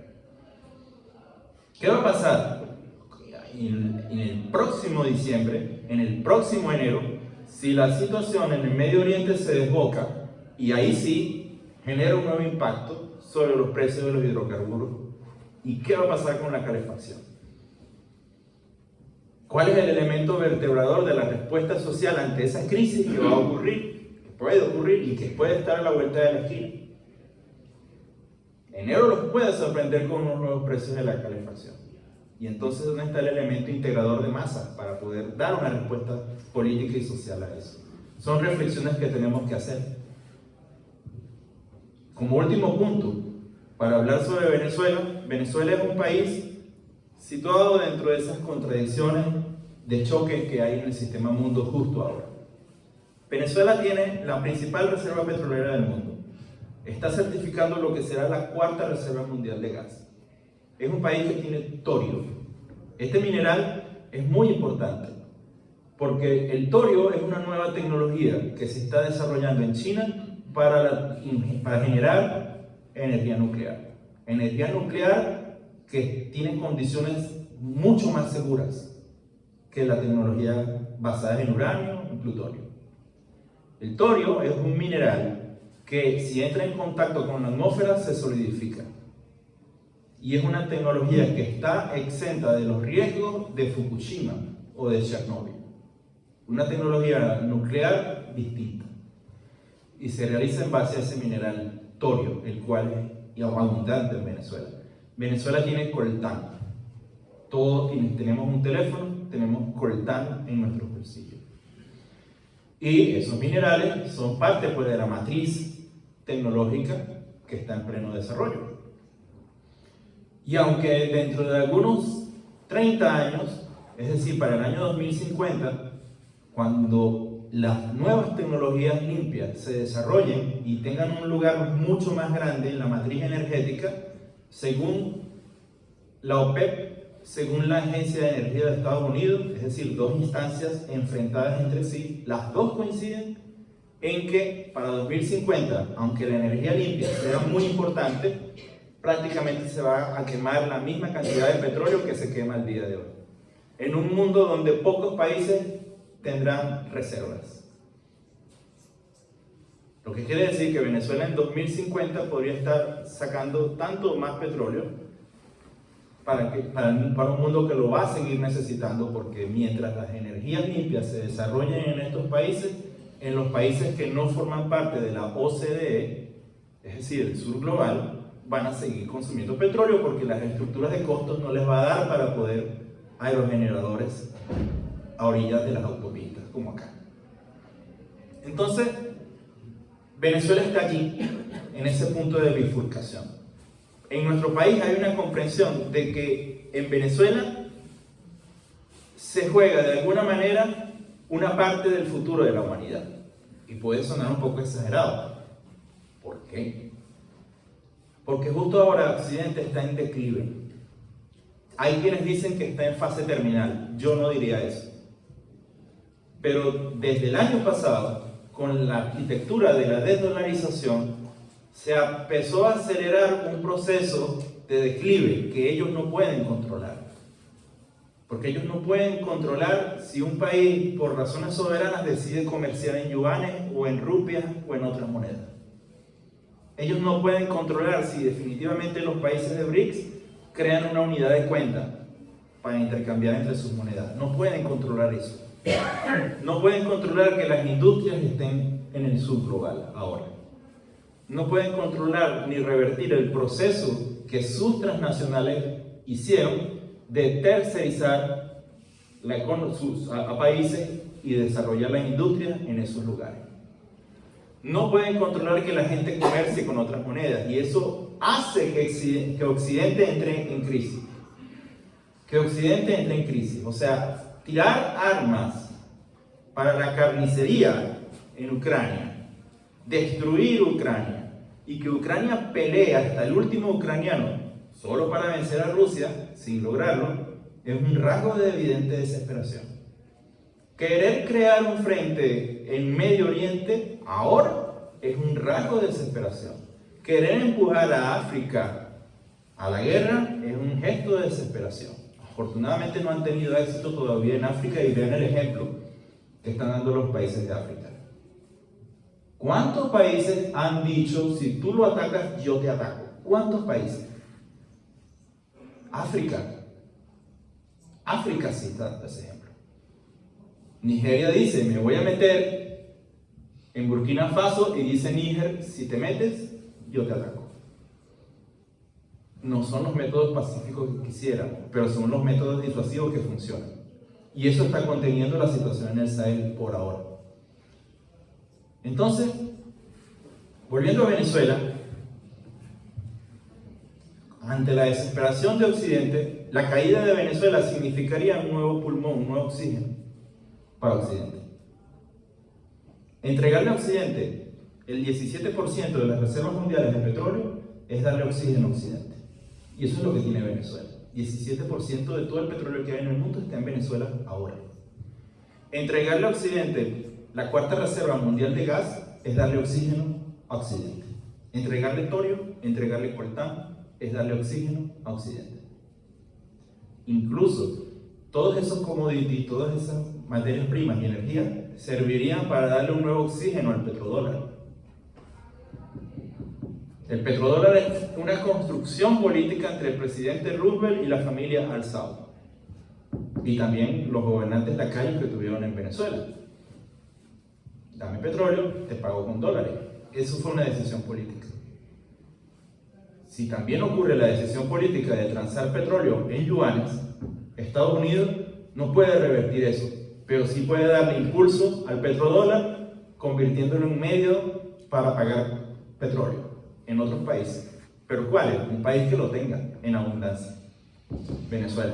¿Qué va a pasar en el próximo diciembre, en el próximo enero, si la situación en el Medio Oriente se desboca y ahí sí genera un nuevo impacto sobre los precios de los hidrocarburos? ¿Y qué va a pasar con la calefacción? ¿Cuál es el elemento vertebrador de la respuesta social ante esa crisis que va a ocurrir, que puede ocurrir y que puede estar a la vuelta de la esquina? Enero los puede sorprender con unos nuevos precios de la calefacción. Y entonces, ¿dónde está el elemento integrador de masas para poder dar una respuesta política y social a eso? Son reflexiones que tenemos que hacer. Como último punto, para hablar sobre Venezuela, Venezuela es un país situado dentro de esas contradicciones de choques que hay en el sistema mundo justo ahora. Venezuela tiene la principal reserva petrolera del mundo. Está certificando lo que será la cuarta reserva mundial de gas. Es un país que tiene torio. Este mineral es muy importante porque el torio es una nueva tecnología que se está desarrollando en China para generar energía nuclear. Energía nuclear que tiene condiciones mucho más seguras que la tecnología basada en uranio y plutonio. El torio es un mineral que, si entra en contacto con la atmósfera, se solidifica. Y es una tecnología que está exenta de los riesgos de Fukushima o de Chernobyl. Una tecnología nuclear distinta. Y se realiza en base a ese mineral torio, el cual es abundante en Venezuela. Venezuela tiene coltán. Todos tenemos un teléfono, tenemos coltán en nuestros bolsillos. Y esos minerales son parte pues, de la matriz tecnológica que está en pleno desarrollo. Y aunque dentro de algunos 30 años, es decir, para el año 2050, cuando las nuevas tecnologías limpias se desarrollen y tengan un lugar mucho más grande en la matriz energética, según la OPEP, según la Agencia de Energía de Estados Unidos, es decir, dos instancias enfrentadas entre sí, las dos coinciden en que para 2050, aunque la energía limpia sea muy importante, prácticamente se va a quemar la misma cantidad de petróleo que se quema el día de hoy. En un mundo donde pocos países tendrán reservas. Lo que quiere decir que Venezuela en 2050 podría estar sacando tanto más petróleo para un mundo que lo va a seguir necesitando, porque mientras las energías limpias se desarrollen en estos países, en los países que no forman parte de la OCDE, es decir, el sur global, van a seguir consumiendo petróleo porque las estructuras de costos no les va a dar para poder aerogeneradores a orillas de las autopistas, como acá. Entonces, Venezuela está allí, en ese punto de bifurcación. En nuestro país hay una comprensión de que en Venezuela se juega de alguna manera una parte del futuro de la humanidad. Y puede sonar un poco exagerado. ¿Por qué? Porque justo ahora Occidente está en declive. Hay quienes dicen que está en fase terminal. Yo no diría eso. Pero desde el año pasado, con la arquitectura de la desdolarización, se empezó a acelerar un proceso de declive que ellos no pueden controlar. Porque ellos no pueden controlar si un país, por razones soberanas, decide comerciar en yuanes o en rupias o en otras monedas. Ellos no pueden controlar si definitivamente los países de BRICS crean una unidad de cuenta para intercambiar entre sus monedas. No pueden controlar eso. No pueden controlar que las industrias estén en el subglobal ahora. No pueden controlar ni revertir el proceso que sus transnacionales hicieron de tercerizar a países y desarrollar las industrias en esos lugares. No pueden controlar que la gente comercie con otras monedas, y eso hace que Occidente entre en crisis. Que Occidente entre en crisis. O sea, tirar armas para la carnicería en Ucrania, destruir Ucrania, y que Ucrania pelee hasta el último ucraniano solo para vencer a Rusia, sin lograrlo, es un rasgo de evidente desesperación. Querer crear un frente en Medio Oriente ahora es un rasgo de desesperación. Querer empujar a África a la guerra es un gesto de desesperación. Afortunadamente no han tenido éxito todavía en África, y vean el ejemplo que están dando los países de África. ¿Cuántos países han dicho, si tú lo atacas, yo te ataco? ¿Cuántos países? África. África sí está dando ese ejemplo. Nigeria dice, me voy a meter en Burkina Faso, y dice Níger, si te metes, yo te ataco. No son los métodos pacíficos que quisiéramos, pero son los métodos disuasivos que funcionan. Y eso está conteniendo la situación en el Sahel por ahora. Entonces, volviendo a Venezuela, ante la desesperación de Occidente, la caída de Venezuela significaría un nuevo pulmón, un nuevo oxígeno para Occidente. Entregarle a Occidente el 17% de las reservas mundiales de petróleo es darle oxígeno a Occidente. Y eso es lo que tiene Venezuela. 17% de todo el petróleo que hay en el mundo está en Venezuela ahora. Entregarle a Occidente la cuarta reserva mundial de gas es darle oxígeno a Occidente. Entregarle torio, entregarle coltán, es darle oxígeno a Occidente. Incluso todos esos commodities, todas esas materias primas y energía servirían para darle un nuevo oxígeno al petrodólar. El petrodólar es una construcción política entre el presidente Roosevelt y la familia Al-Saud, y también los gobernantes lacayos que tuvieron en Venezuela. Dame petróleo, te pago con dólares. Eso fue una decisión política. si también ocurre la decisión política de transar petróleo en yuanes, Estados Unidos no puede revertir eso, pero sí puede darle impulso al petrodólar, convirtiéndolo en un medio para pagar petróleo en otros países. ¿Pero cuál es? Un país que lo tenga en abundancia. Venezuela.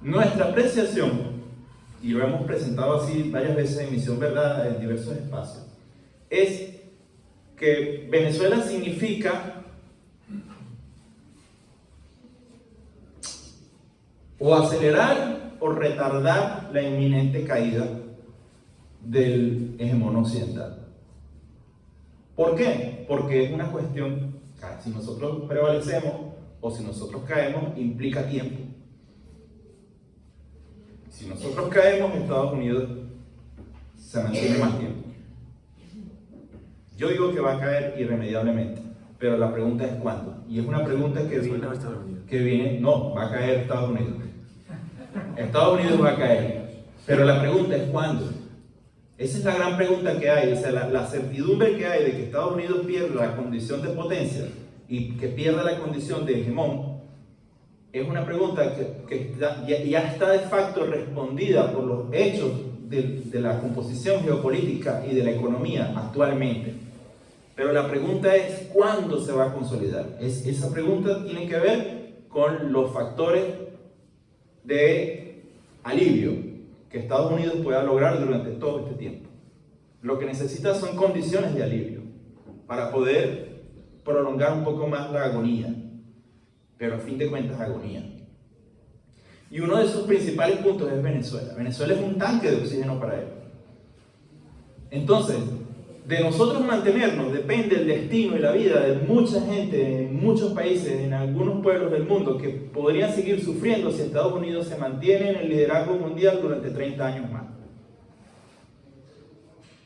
Nuestra apreciación, y lo hemos presentado así varias veces en Misión Verdad en diversos espacios, es que Venezuela significa o acelerar o retardar la inminente caída del hegemón occidental. ¿Por qué? Porque es una cuestión, si nosotros prevalecemos o si nosotros caemos, implica tiempo. Si nosotros caemos, Estados Unidos se mantiene más tiempo. Yo digo que va a caer irremediablemente, pero la pregunta es cuándo. Y es una pregunta no, va a caer Estados Unidos. Estados Unidos va a caer, pero la pregunta es cuándo. Esa es la gran pregunta que hay, o sea, la certidumbre que hay de que Estados Unidos pierda la condición de potencia y que pierda la condición de hegemón, es una pregunta que ya está de facto respondida por los hechos de la composición geopolítica y de la economía actualmente. Pero la pregunta es ¿cuándo se va a consolidar? Esa pregunta tiene que ver con los factores de alivio que Estados Unidos pueda lograr durante todo este tiempo. Lo que necesita son condiciones de alivio para poder prolongar un poco más la agonía, pero a fin de cuentas agonía. Y uno de sus principales puntos es Venezuela. Venezuela es un tanque de oxígeno para él. Entonces, de nosotros mantenernos depende el destino y la vida de mucha gente en muchos países, en algunos pueblos del mundo, que podrían seguir sufriendo si Estados Unidos se mantiene en el liderazgo mundial durante 30 años más.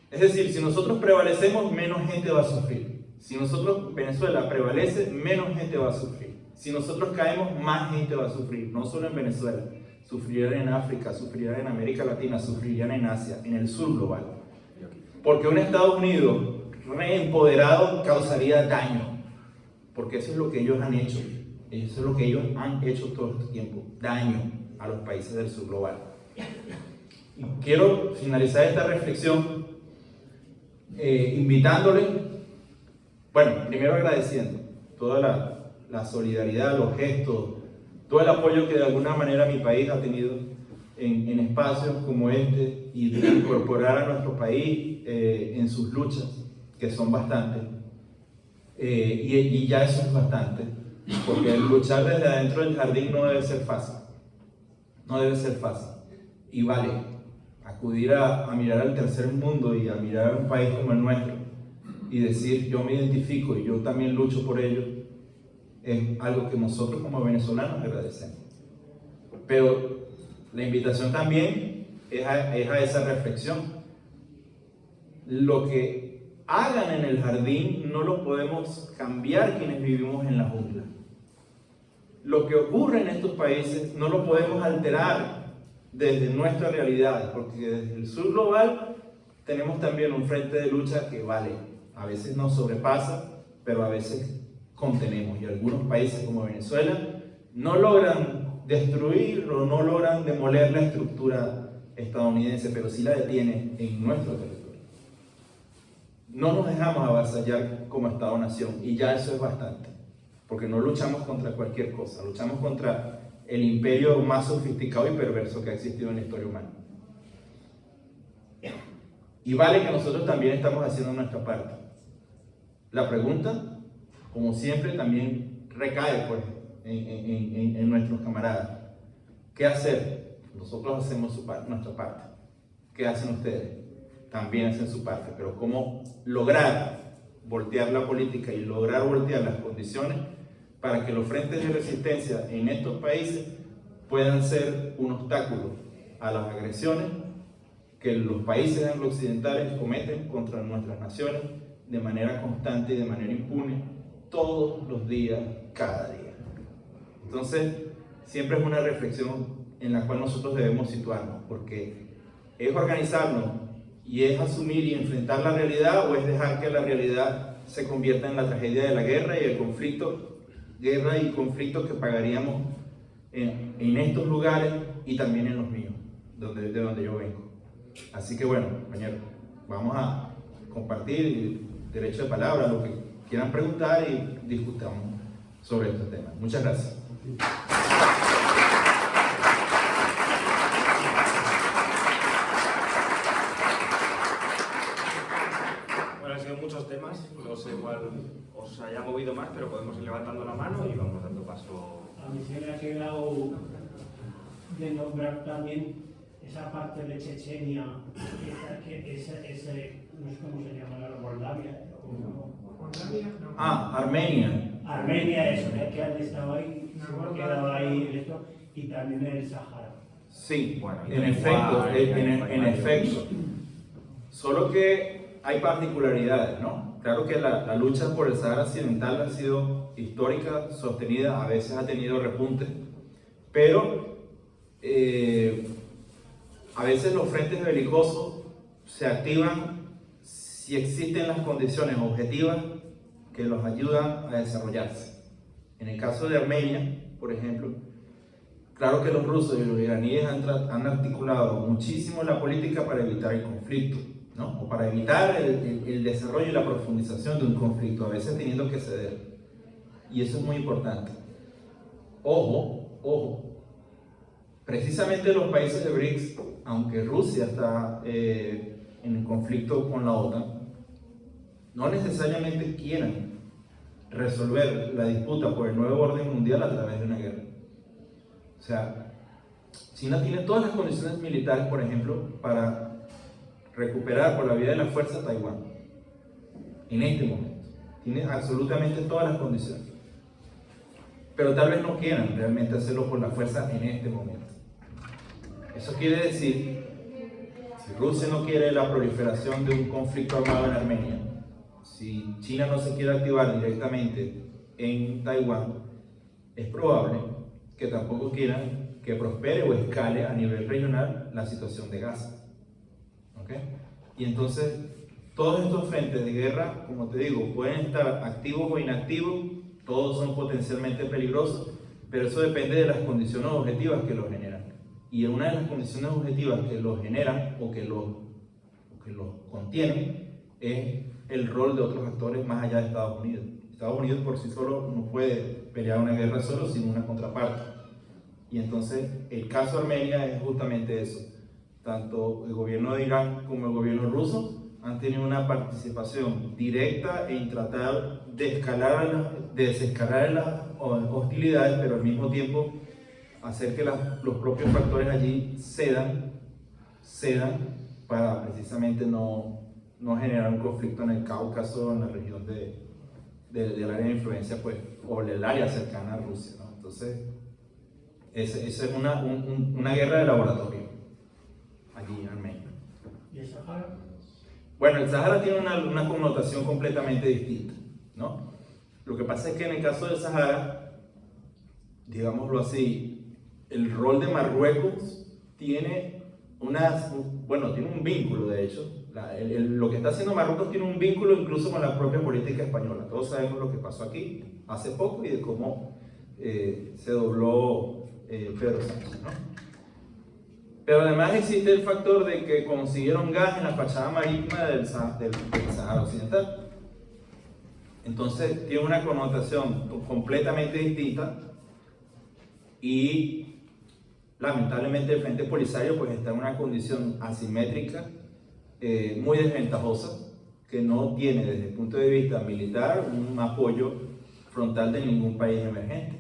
Es decir, si nosotros prevalecemos, menos gente va a sufrir. Si nosotros, Venezuela, prevalece, menos gente va a sufrir. Si nosotros caemos, más gente va a sufrir, no solo en Venezuela. Sufrirán en África, sufrirán en América Latina, sufrirán en Asia, en el sur global. Porque un Estados Unidos reempoderado causaría daño, porque eso es lo que ellos han hecho, eso es lo que ellos han hecho todo este tiempo, daño a los países del sur global. Y quiero finalizar esta reflexión invitándole, primero agradeciendo toda la solidaridad, los gestos, todo el apoyo que de alguna manera mi país ha tenido en espacios como este y de incorporar a nuestro país en sus luchas, que son bastantes, y ya eso es bastante, porque luchar desde adentro del jardín no debe ser fácil, y vale, acudir a mirar al tercer mundo y a mirar a un país como el nuestro y decir yo me identifico y yo también lucho por ello, es algo que nosotros como venezolanos agradecemos. Pero la invitación también es a esa reflexión. Lo que hagan en el jardín no lo podemos cambiar quienes vivimos en la jungla. Lo que ocurre en estos países no lo podemos alterar desde nuestra realidad, porque desde el sur global tenemos también un frente de lucha que a veces nos sobrepasa, pero a veces contenemos. Y algunos países como Venezuela no logran destruir o no logran demoler la estructura estadounidense, pero sí la detiene en nuestro territorio. No nos dejamos avasallar como Estado-nación y ya eso es bastante, porque no luchamos contra cualquier cosa, luchamos contra el imperio más sofisticado y perverso que ha existido en la historia humana. Y vale que nosotros también estamos haciendo nuestra parte. La pregunta, como siempre, también recae en nuestros camaradas. ¿Qué hacer? Nosotros hacemos nuestra parte. ¿Qué hacen ustedes? También hacen su parte. Pero ¿cómo lograr voltear la política y lograr voltear las condiciones para que los frentes de resistencia en estos países puedan ser un obstáculo a las agresiones que los países anglo-occidentales cometen contra nuestras naciones de manera constante y de manera impune todos los días, cada día? Entonces, siempre es una reflexión en la cual nosotros debemos situarnos, porque es organizarnos y es asumir y enfrentar la realidad, o es dejar que la realidad se convierta en la tragedia de la guerra y el conflicto, guerra y conflictos que pagaríamos en estos lugares y también en los míos, de donde yo vengo. Así que bueno, compañeros, vamos a compartir derecho de palabra, lo que quieran preguntar y discutamos sobre estos temas. Muchas gracias. Bueno, han sido muchos temas, no sé cuál os haya movido más, pero podemos ir levantando la mano y vamos dando paso. A mí se me ha quedado de nombrar también esa parte de Chechenia, no sé cómo se llama, la Moldavia. Armenia. Armenia, eso, que han estado ahí, quedado ahí esto, y también el Sahara. Sí, Bueno, en efecto, en efecto. Solo que hay particularidades, ¿no? Claro que la lucha por el Sahara Occidental ha sido histórica, sostenida, a veces ha tenido repuntes, pero a veces los frentes belicosos se activan si existen las condiciones objetivas que los ayudan a desarrollarse. En el caso de Armenia, por ejemplo, claro que los rusos y los iraníes han articulado muchísimo la política para evitar el conflicto, ¿no? O para evitar el desarrollo y la profundización de un conflicto, a veces teniendo que ceder. Y eso es muy importante. Ojo, ojo. Precisamente los países de BRICS, aunque Rusia está en conflicto con la OTAN, no necesariamente quieran resolver la disputa por el nuevo orden mundial a través de una guerra. O sea, China tiene todas las condiciones militares, por ejemplo, para recuperar por la vía de la fuerza Taiwán. En este momento. Tiene absolutamente todas las condiciones. Pero tal vez no quieran realmente hacerlo por la fuerza en este momento. Eso quiere decir, si Rusia no quiere la proliferación de un conflicto armado en Armenia, si China no se quiere activar directamente en Taiwán, es probable que tampoco quieran que prospere o escale a nivel regional la situación de Gaza. ¿Okay? Y entonces, todos estos frentes de guerra, como te digo, pueden estar activos o inactivos, todos son potencialmente peligrosos, pero eso depende de las condiciones objetivas que los generan. Y una de las condiciones objetivas que los generan o que los contienen es el rol de otros actores más allá de Estados Unidos. Estados Unidos por sí solo no puede pelear una guerra solo sin una contraparte. Y entonces el caso de Armenia es justamente eso. Tanto el gobierno de Irán como el gobierno ruso han tenido una participación directa en tratar de desescalar las hostilidades, pero al mismo tiempo hacer que los propios factores allí cedan para precisamente no generar un conflicto en el Cáucaso, en la región del área de influencia, pues, o el área cercana a Rusia, ¿no? Entonces, esa es una guerra de laboratorio allí en Armenia. ¿Y el Sahara? Bueno, el Sahara tiene una connotación completamente distinta, ¿no? Lo que pasa es que en el caso del Sahara, digámoslo así, el rol de Marruecos tiene un vínculo, de hecho. Lo que está haciendo Marruecos tiene un vínculo incluso con la propia política española. Todos sabemos lo que pasó aquí hace poco y de cómo se dobló Pedro Sánchez, ¿no? Pero además existe el factor de que consiguieron gas en la fachada marítima del Sahara Occidental. Entonces tiene una connotación completamente distinta y lamentablemente el Frente Polisario pues está en una condición asimétrica muy desventajosa, que no tiene desde el punto de vista militar un apoyo frontal de ningún país emergente.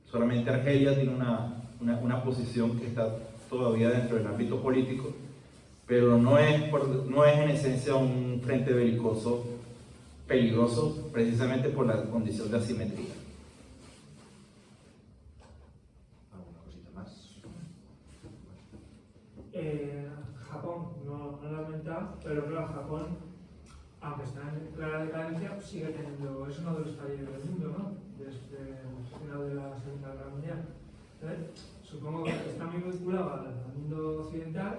Solamente Argelia tiene una posición que está todavía dentro del ámbito político, pero no es en esencia un frente belicoso peligroso precisamente por la condición de asimetría. ¿Alguna cosita más? Japón, no lo he comentado, pero claro, Japón, aunque está en clara decadencia, sigue teniendo, es uno de los países del mundo, ¿no? Desde el final de la Segunda Guerra Mundial. Entonces, supongo que está muy vinculado al mundo occidental,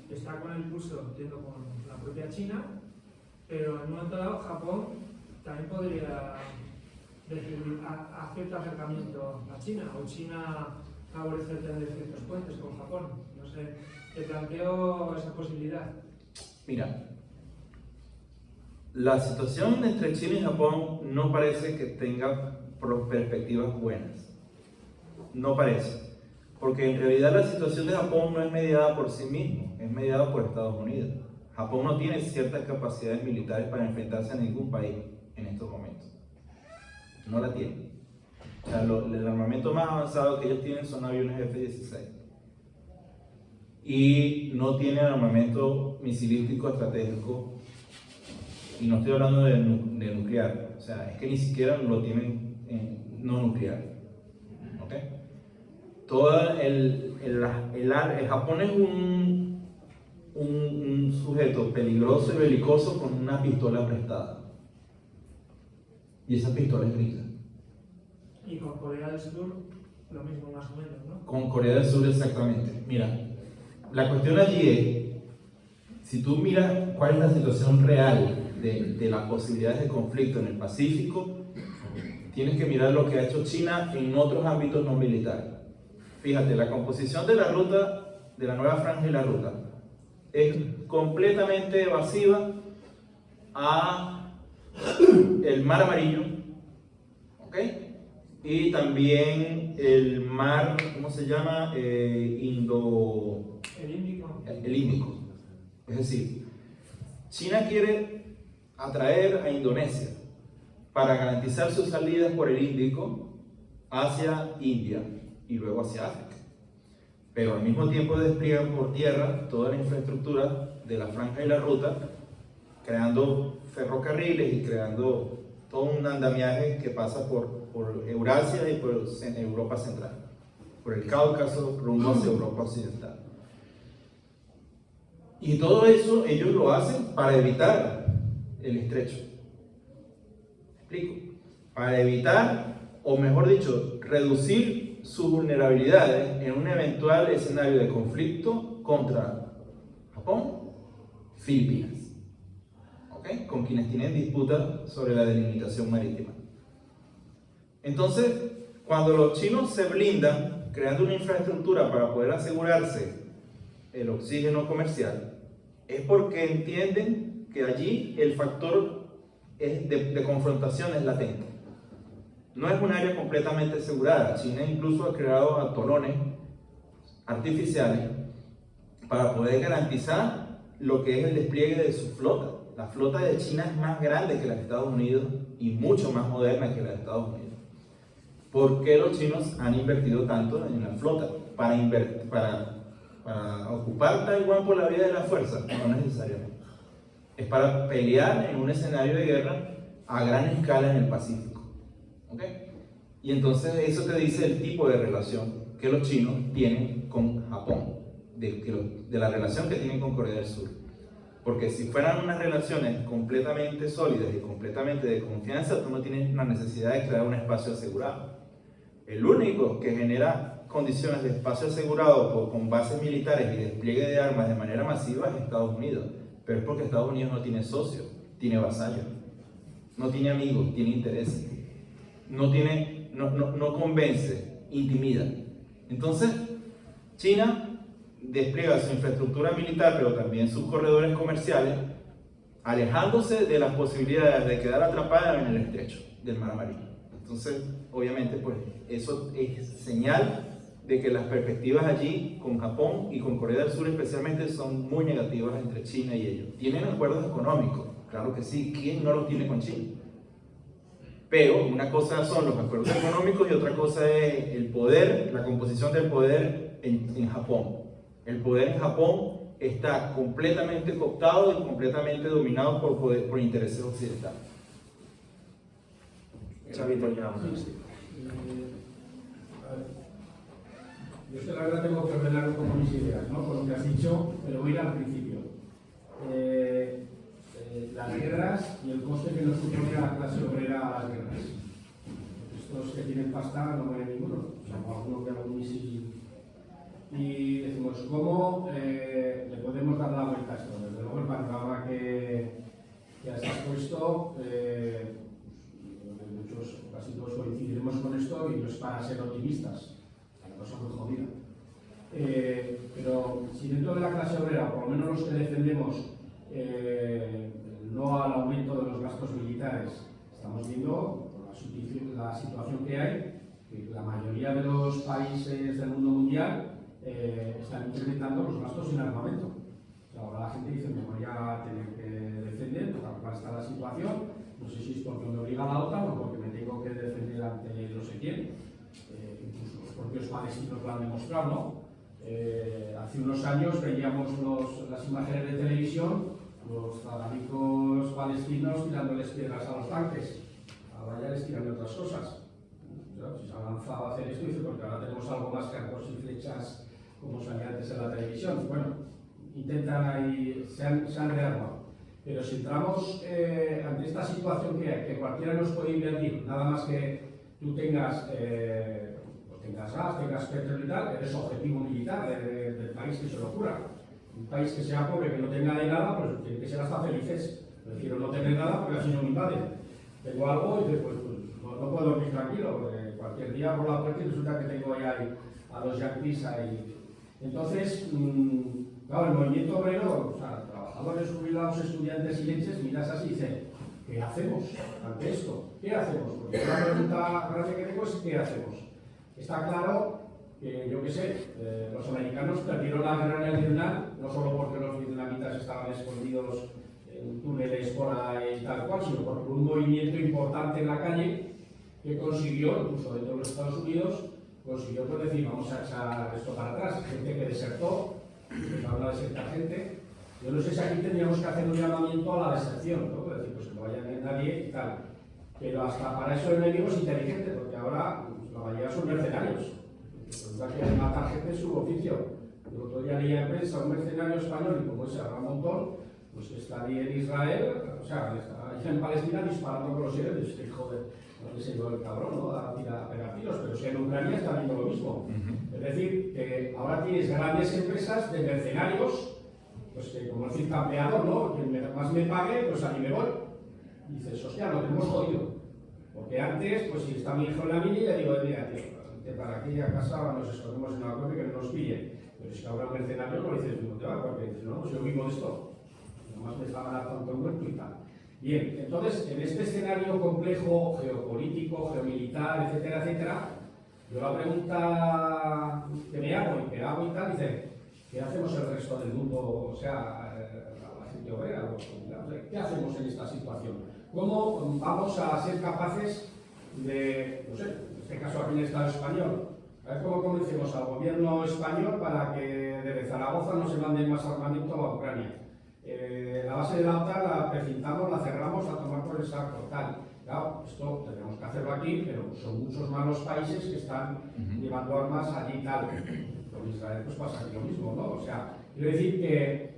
está con el pulso, entiendo, con la propia China, pero en un momento dado Japón también podría decir a cierto acercamiento a China, o China favorece tener ciertos puentes con Japón. No sé, te planteo esa posibilidad. Mira, la situación entre China y Japón no parece que tenga perspectivas buenas. No parece. Porque en realidad la situación de Japón no es mediada por sí mismo, es mediada por Estados Unidos. Japón no tiene ciertas capacidades militares para enfrentarse a ningún país en estos momentos. No la tiene. O sea, el armamento más avanzado que ellos tienen son aviones F-16. Y no tienen armamento misilístico estratégico. Y no estoy hablando de nuclear. O sea, es que ni siquiera lo tienen no nuclear. ¿Ok? Todo el Japón es un sujeto peligroso y belicoso con una pistola prestada. Y esa pistola es gringa. Y con Corea del Sur lo mismo más o menos, ¿no? Con Corea del Sur exactamente. Mira, la cuestión allí es, si tú miras cuál es la situación real de las posibilidades de conflicto en el Pacífico, tienes que mirar lo que ha hecho China en otros ámbitos no militares. Fíjate, la composición de la ruta, de la nueva franja y la ruta, es completamente evasiva a el mar Amarillo, ¿ok? Y también el mar, ¿cómo se llama? El Índico. El Índico. Es decir, China quiere atraer a Indonesia para garantizar sus salidas por el Índico hacia India y luego hacia África. Pero al mismo tiempo despliegan por tierra toda la infraestructura de la franja y la ruta, creando ferrocarriles y creando todo un andamiaje que pasa por Eurasia y por Europa Central, por el Cáucaso rumbo hacia Europa Occidental. Y todo eso ellos lo hacen para evitar el estrecho. ¿Me explico? Para evitar, o mejor dicho, reducir sus vulnerabilidades en un eventual escenario de conflicto contra Japón, Filipinas, ¿ok? Con quienes tienen disputa sobre la delimitación marítima. Entonces, cuando los chinos se blindan creando una infraestructura para poder asegurarse el oxígeno comercial, es porque entienden que allí el factor de confrontación es latente. No es un área completamente asegurada. China incluso ha creado atolones artificiales para poder garantizar lo que es el despliegue de su flota. La flota de China es más grande que la de Estados Unidos y mucho más moderna que la de Estados Unidos. ¿Por qué los chinos han invertido tanto en la flota? Para ocupar Taiwán por la vía de la fuerza, no necesariamente. Es para pelear en un escenario de guerra a gran escala en el Pacífico. ¿Ok? Y entonces eso te dice el tipo de relación que los chinos tienen con Japón, de la relación que tienen con Corea del Sur. Porque si fueran unas relaciones completamente sólidas y completamente de confianza, tú no tienes la necesidad de crear un espacio asegurado. El único que genera condiciones de espacio asegurado con bases militares y despliegue de armas de manera masiva es Estados Unidos. Pero es porque Estados Unidos no tiene socios, tiene vasallos, no tiene amigos, tiene intereses, no convence, intimida. Entonces, China despliega su infraestructura militar, pero también sus corredores comerciales, alejándose de las posibilidades de quedar atrapada en el estrecho del Mar Amarillo. Entonces, obviamente, pues eso es señal de que las perspectivas allí con Japón y con Corea del Sur especialmente son muy negativas entre China y ellos. ¿Tienen acuerdos económicos? Claro que sí. ¿Quién no los tiene con China? Pero una cosa son los acuerdos económicos y otra cosa es el poder, la composición del poder en Japón. El poder en Japón está completamente cooptado y completamente dominado por intereses occidentales. Yo la verdad tengo que ordenar un poco mis ideas, ¿no? Por lo que has dicho, pero voy a ir al principio. Las guerras y el coste que nos supone a la clase obrera a las guerras. Estos que tienen pasta no mueren ninguno, o sea, alguno que haga un misil. Y decimos, ¿cómo le podemos dar la vuelta a esto? Desde luego el panorama que has puesto muchos, casi todos coincidiremos con esto y no es para ser optimistas, la cosa muy jodida. Pero si dentro de la clase obrera, por lo menos los que defendemos no al aumento de los gastos militares, estamos viendo por la situación que hay, que la mayoría de los países del mundo mundial están incrementando los gastos en armamento. O sea, ahora la gente dice, me voy a tener que defender, tal cual está la situación, no sé si es porque me obliga la OTAN o porque me tengo que defender ante no sé quién, incluso los propios palestinos lo han demostrado, ¿no? Hace unos años veíamos las imágenes de televisión, los zagadicos palestinos tirándoles piedras a los tanques, ahora ya les tiran otras cosas. Si se ha lanzado a hacer esto, dice, porque ahora tenemos algo más que arcos y flechas como salía antes en la televisión. Bueno, intentan ahí, se han rearmado. Pero si entramos ante esta situación que hay, que cualquiera nos puede invertir, nada más que tú tengas gas, tengas petróleo y tal, eres objetivo militar del país que se lo ocurra. Un país que sea pobre, que no tenga de nada, pues tiene que ser hasta felices. Prefiero no tener nada porque así no me invaden. Tengo algo y después no puedo dormir tranquilo, porque cualquier día por la puerta y resulta que tengo ahí a los yanquis ahí. Entonces, claro, el movimiento obrero, o sea, trabajadores, jubilados, estudiantes y leches, miras así y dicen, ¿qué hacemos ante esto? ¿Qué hacemos? Porque la pregunta grande que tengo es ¿qué hacemos? Está claro que, yo qué sé, los americanos perdieron la guerra en el Vietnam, no solo porque los vietnamitas estaban escondidos en túneles por ahí tal cual, sino por un movimiento importante en la calle que consiguió, incluso dentro de los Estados Unidos, consiguió pues, decir, vamos a echar esto para atrás. Gente que desertó, empezaron a desertar gente. Yo no sé si aquí tendríamos que hacer un llamamiento a la deserción, ¿no? Es decir, pues que no vaya nadie y tal. Pero hasta para eso el enemigo es inteligente, porque ahora la mayoría son mercenarios. Resulta que matar gente es su oficio. El otro día leía en prensa un mercenario español, y como ese habrá un montón, pues que está ahí en Israel, o sea, está en Palestina disparando con los iraníes, que joder, no sé si el cabrón, ¿no? A pegar tiros, pero si en Ucrania está viendo lo mismo. Es decir, que ahora tienes grandes empresas de mercenarios, pues que como decir campeador, ¿no? Quien más me pague, pues a mí me voy. Y dices, hostia, lo tenemos jodido. Porque antes, pues si está mi hijo en la mini, le digo, mira, tío, vente para aquí a casa, nos escondemos en la cueva que no nos pillen. Pero si ahora un mercenario no dices, no te va, porque dices, no, pues yo vivo de esto. Nomás me está ganando un buen y tal. Bien, entonces, en este escenario complejo, geopolítico, geomilitar, etcétera, etcétera, yo la pregunta que me hago y que hago y tal, dice, ¿qué hacemos el resto del mundo? O sea, la gente obrera, ¿qué hacemos en esta situación? ¿Cómo vamos a ser capaces de, no sé, en este caso aquí en el Estado español, a ver cómo convencemos al gobierno español para que desde Zaragoza no se mande más armamento a Ucrania? La base de la OTAN la precintamos, la cerramos, a tomar por el saco, tal. Claro, esto tenemos que hacerlo aquí, pero son muchos más los países que están llevando armas allí y tal. Con Israel pues pasa aquí lo mismo, ¿no? O sea, quiero decir que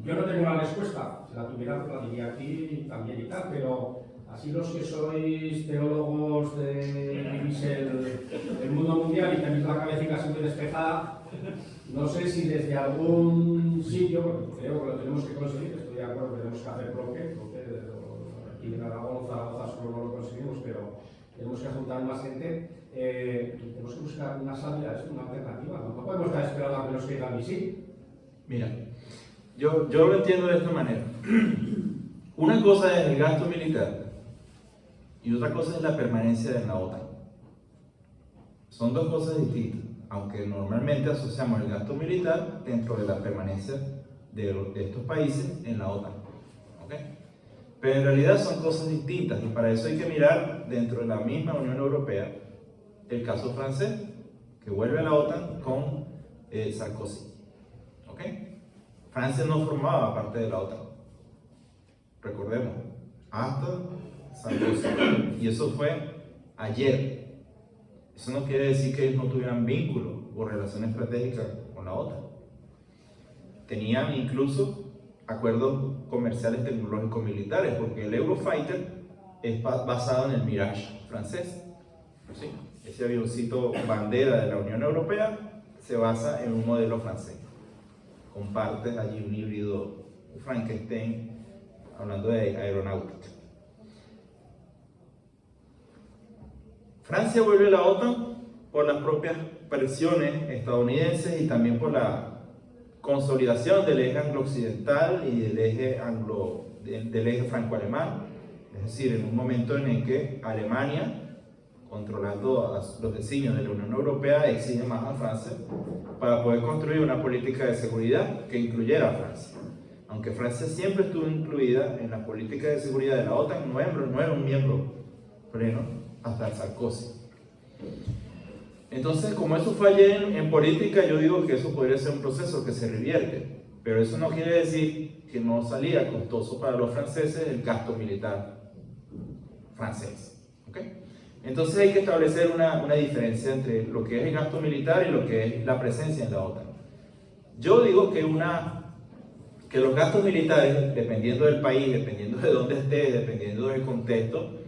yo no tengo la respuesta, si la tuviera pues la diría aquí también y tal, pero así los que sois teólogos vivís el mundo mundial y tenéis la cabecita así muy despejada, no sé si desde algún sitio, porque creo que lo tenemos que conseguir, estoy de acuerdo que tenemos que hacer bloque, aquí en Aragón, Zaragoza solo no lo conseguimos, pero tenemos que juntar más gente, tenemos que buscar una salida, una alternativa, no podemos estar esperando a que nos caiga el misil. Mira, yo lo entiendo de esta manera. Una cosa es el gasto militar y otra cosa es la permanencia en la OTAN. Son dos cosas distintas, aunque normalmente asociamos el gasto militar dentro de la permanencia de estos países en la OTAN. ¿Okay? Pero en realidad son cosas distintas y para eso hay que mirar dentro de la misma Unión Europea el caso francés, que vuelve a la OTAN con Sarkozy. ¿Okay? Francia no formaba parte de la OTAN, recordemos, hasta Sarkozy, y eso fue ayer. Eso no quiere decir que ellos no tuvieran vínculos o relaciones estratégicas con la OTAN. Tenían incluso acuerdos comerciales tecnológicos militares, porque el Eurofighter es basado en el Mirage francés. ¿Sí? Ese avioncito bandera de la Unión Europea se basa en un modelo francés. Compartes allí un híbrido Frankenstein, hablando de aeronáutica. Francia vuelve a la OTAN por las propias presiones estadounidenses y también por la consolidación del eje anglo-occidental y del eje franco-alemán. Es decir, en un momento en el que Alemania, controlando los designios de la Unión Europea, exige más a Francia para poder construir una política de seguridad que incluyera a Francia. Aunque Francia siempre estuvo incluida en la política de seguridad de la OTAN, no era un miembro pleno hasta Sarkozy. Entonces, como eso fue ayer en política, yo digo que eso podría ser un proceso que se revierte, pero eso no quiere decir que no salía costoso para los franceses el gasto militar francés. ¿Okay? Entonces hay que establecer una diferencia entre lo que es el gasto militar y lo que es la presencia en la OTAN. Yo digo que los gastos militares, dependiendo del país, dependiendo de dónde esté, dependiendo del contexto,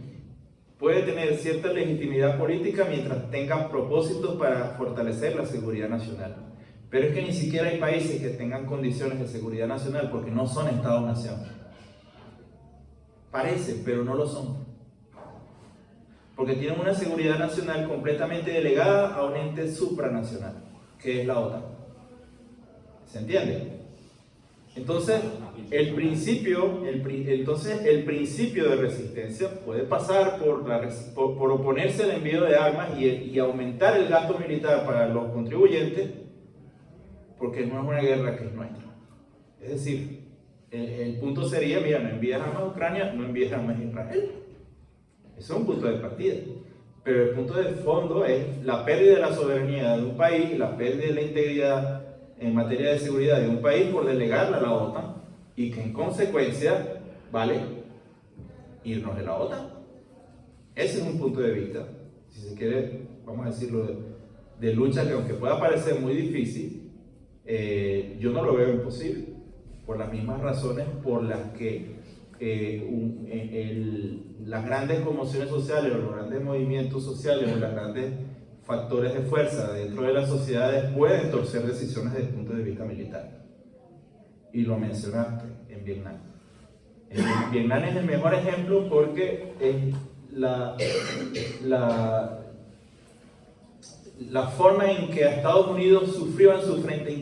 puede tener cierta legitimidad política mientras tenga propósitos para fortalecer la seguridad nacional. Pero es que ni siquiera hay países que tengan condiciones de seguridad nacional porque no son Estados-nación. Parece, pero no lo son. Porque tienen una seguridad nacional completamente delegada a un ente supranacional, que es la OTAN. ¿Se entiende? Entonces, el principio de resistencia puede pasar por oponerse al envío de armas y aumentar el gasto militar para los contribuyentes, porque no es una guerra que es nuestra. Es decir, el punto sería, mira, no envíes armas a Ucrania, no envíes armas a Israel. Eso es un punto de partida. Pero el punto de fondo es la pérdida de la soberanía de un país, la pérdida de la integridad en materia de seguridad de un país por delegarla a la OTAN, y que en consecuencia vale irnos de la OTAN. Ese es un punto de vista, si se quiere, vamos a decirlo, de lucha que aunque pueda parecer muy difícil, yo no lo veo imposible, por las mismas razones por las que las grandes conmociones sociales o los grandes movimientos sociales o los grandes factores de fuerza dentro de las sociedades pueden torcer decisiones desde el punto de vista militar. Y lo mencionaste en Vietnam. Vietnam es el mejor ejemplo porque es la forma en que Estados Unidos sufrió en su frente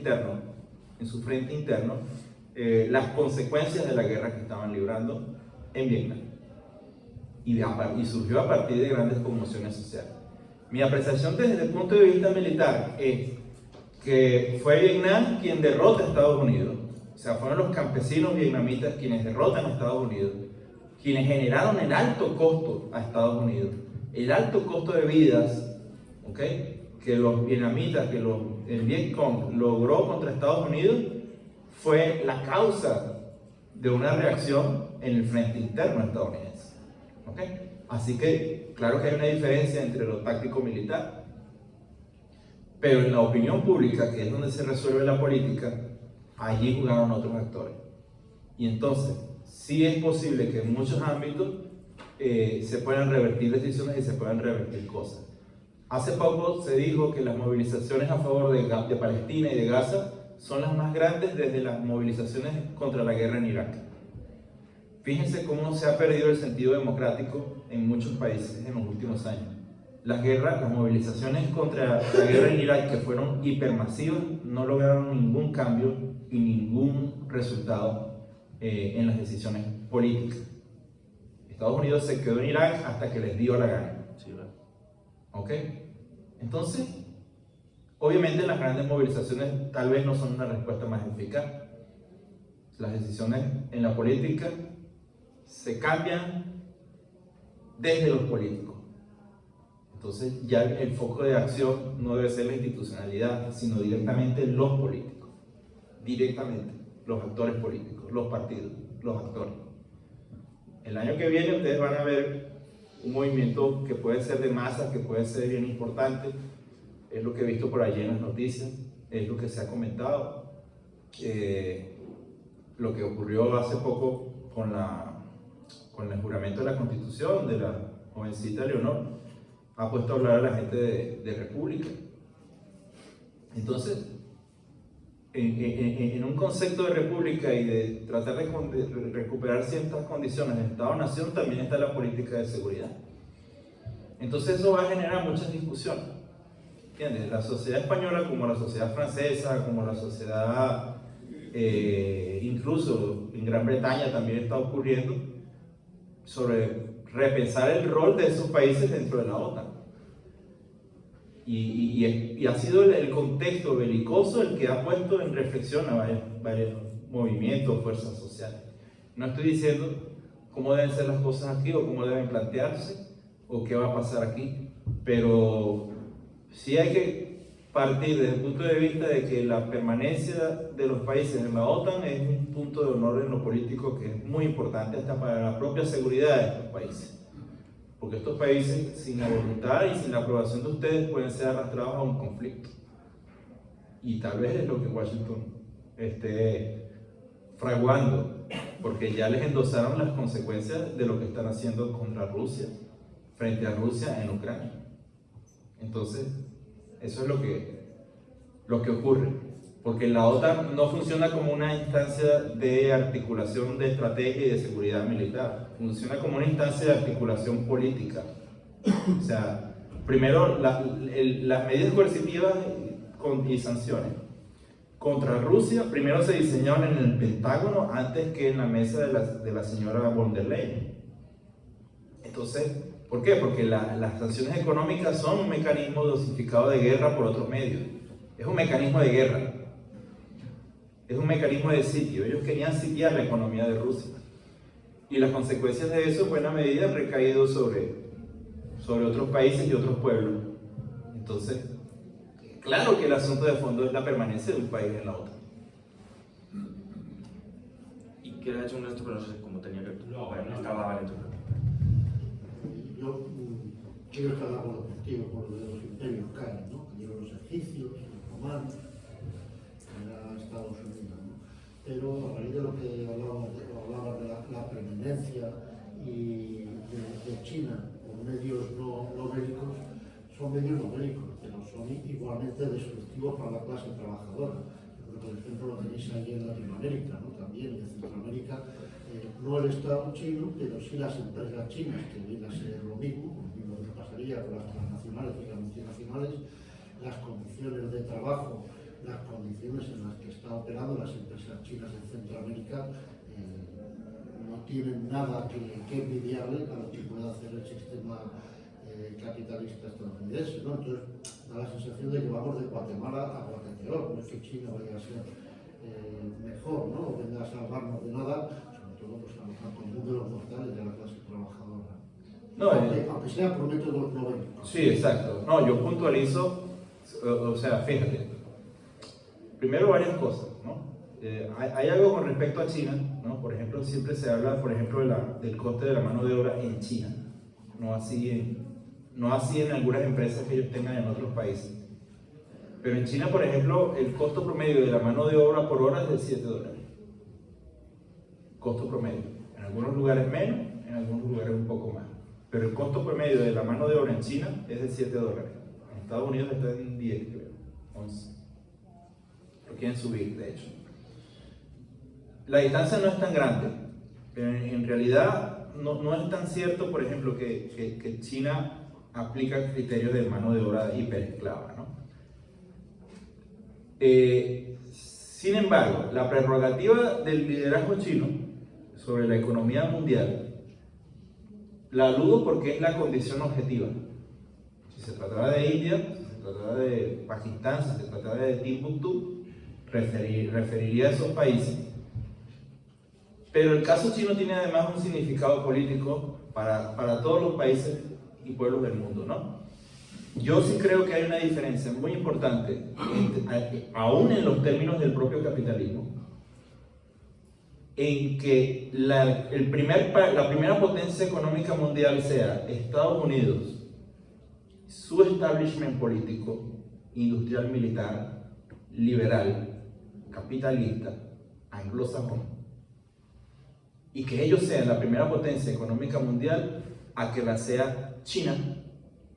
interno, las consecuencias de la guerra que estaban librando en Vietnam. Y surgió a partir de grandes conmociones sociales. Mi apreciación desde el punto de vista militar es que fue Vietnam quien derrota a Estados Unidos. O sea, fueron los campesinos vietnamitas quienes derrotan a Estados Unidos, quienes generaron el alto costo a Estados Unidos, el alto costo de vidas, ¿okay?, que los vietnamitas, el Vietcong logró contra Estados Unidos, fue la causa de una reacción en el frente interno estadounidense. ¿Okay? Así que, claro que hay una diferencia entre lo táctico militar, pero en la opinión pública, que es donde se resuelve la política, allí jugaron otros actores. Y entonces, sí es posible que en muchos ámbitos se puedan revertir decisiones y se puedan revertir cosas. Hace poco se dijo que las movilizaciones a favor de Palestina y de Gaza son las más grandes desde las movilizaciones contra la guerra en Irak. Fíjense cómo se ha perdido el sentido democrático en muchos países en los últimos años. Las movilizaciones contra la guerra en Irak, que fueron hipermasivas, no lograron ningún cambio y ningún resultado en las decisiones políticas. Estados Unidos se quedó en Irak hasta que les dio la gana. ¿Ok? Entonces, obviamente las grandes movilizaciones tal vez no son una respuesta más eficaz. Las decisiones en la política se cambian desde los políticos. Entonces ya el foco de acción no debe ser la institucionalidad, sino directamente los políticos, directamente los actores políticos, los partidos, los actores. El año que viene ustedes van a ver un movimiento que puede ser de masas, que puede ser bien importante. Es lo que he visto por allí en las noticias, es lo que se ha comentado. Lo que ocurrió hace poco con el juramento de la Constitución de la jovencita Leonor ha puesto a hablar a la gente de República. Entonces, en un concepto de república y de tratar de recuperar ciertas condiciones de Estado-Nación, también está la política de seguridad. Entonces eso va a generar muchas discusiones. ¿Entiendes? La sociedad española, como la sociedad francesa, como la sociedad, incluso en Gran Bretaña también está ocurriendo, sobre repensar el rol de esos países dentro de la OTAN. Y ha sido el contexto belicoso el que ha puesto en reflexión a varios movimientos, fuerzas sociales. No estoy diciendo cómo deben ser las cosas aquí o cómo deben plantearse o qué va a pasar aquí, pero sí hay que partir desde el punto de vista de que la permanencia de los países en la OTAN es un punto de honor en lo político que es muy importante hasta para la propia seguridad de estos países. Porque estos países, sin la voluntad y sin la aprobación de ustedes, pueden ser arrastrados a un conflicto. Y tal vez es lo que Washington esté fraguando, porque ya les endosaron las consecuencias de lo que están haciendo contra Rusia, frente a Rusia en Ucrania. Entonces, eso es lo que ocurre. Porque la OTAN no funciona como una instancia de articulación de estrategia y de seguridad militar. Funciona como una instancia de articulación política. O sea, primero las medidas coercitivas y sanciones contra Rusia primero se diseñaron en el Pentágono antes que en la mesa de la señora von der Leyen. Entonces, ¿por qué? Porque las sanciones económicas son un mecanismo dosificado de guerra por otros medios. Es un mecanismo de guerra. Es un mecanismo de sitio. Ellos querían sitiar la economía de Rusia. Y las consecuencias de eso, en buena medida, han recaído sobre otros países y otros pueblos. Entonces, claro que el asunto de fondo es la permanencia de un país en la OTAN. ¿Y qué le ha hecho un esto? Pero no sé cómo tenía que... No, bueno, no, estaba vale, tú. Yo quiero estar de acuerdo contigo con lo de los imperios caen, ¿no? Cayeron los egipcios, los romanos, era Estados Unidos, ¿no? Pero a raíz de lo que hablabas de la preeminencia y de China con medios no bélicos, son medios no bélicos, pero son igualmente destructivos para la clase trabajadora. Yo creo que el ejemplo lo tenéis ahí en Latinoamérica, ¿no? También en Centroamérica, no el Estado chino, pero sí las empresas chinas, que vienen a ser lo mismo que pasaría con las transnacionales y las multinacionales, las condiciones de trabajo, las condiciones en las que están operando las empresas chinas en Centroamérica no tienen nada que envidiarle a lo que puede hacer el sistema capitalista estadounidense, ¿no? Entonces da la sensación de que vamos de Guatemala a Guatepeor, no es que China vaya a ser mejor, ¿no? O venga a salvarnos de nada, sobre todo pues, al común de los mortales de la clase trabajadora. No, aunque sea por métodos no bélicos. Sí, exacto. No, yo puntualizo, o sea, fíjate, primero varias cosas, ¿no? Hay algo con respecto a China, ¿no? Por ejemplo, siempre se habla, por ejemplo, del coste de la mano de obra en China, no así en algunas empresas que ellos tengan en otros países. Pero en China, por ejemplo, el costo promedio de la mano de obra por hora es de $7. Costo promedio. En algunos lugares menos, en algunos lugares un poco más. Pero el costo promedio de la mano de obra en China es de $7. En Estados Unidos está en 10, creo, 11. Lo quieren subir, de hecho. La distancia no es tan grande, pero en realidad no es tan cierto, por ejemplo, que China aplica criterios de mano de obra hiperesclava, ¿no? Sin embargo, la prerrogativa del liderazgo chino sobre la economía mundial la dudo porque es la condición objetiva. Si se trataba de India, si se trataba de Pakistán, si se trataba de Timbuktu, referiría a esos países. Pero el caso chino tiene además un significado político para todos los países y pueblos del mundo, ¿no? Yo sí creo que hay una diferencia muy importante, aún en los términos del propio capitalismo, en que la primera potencia económica mundial sea Estados Unidos, su establishment político, industrial, militar, liberal, capitalista, anglosajón, y que ellos sean la primera potencia económica mundial a que la sea China,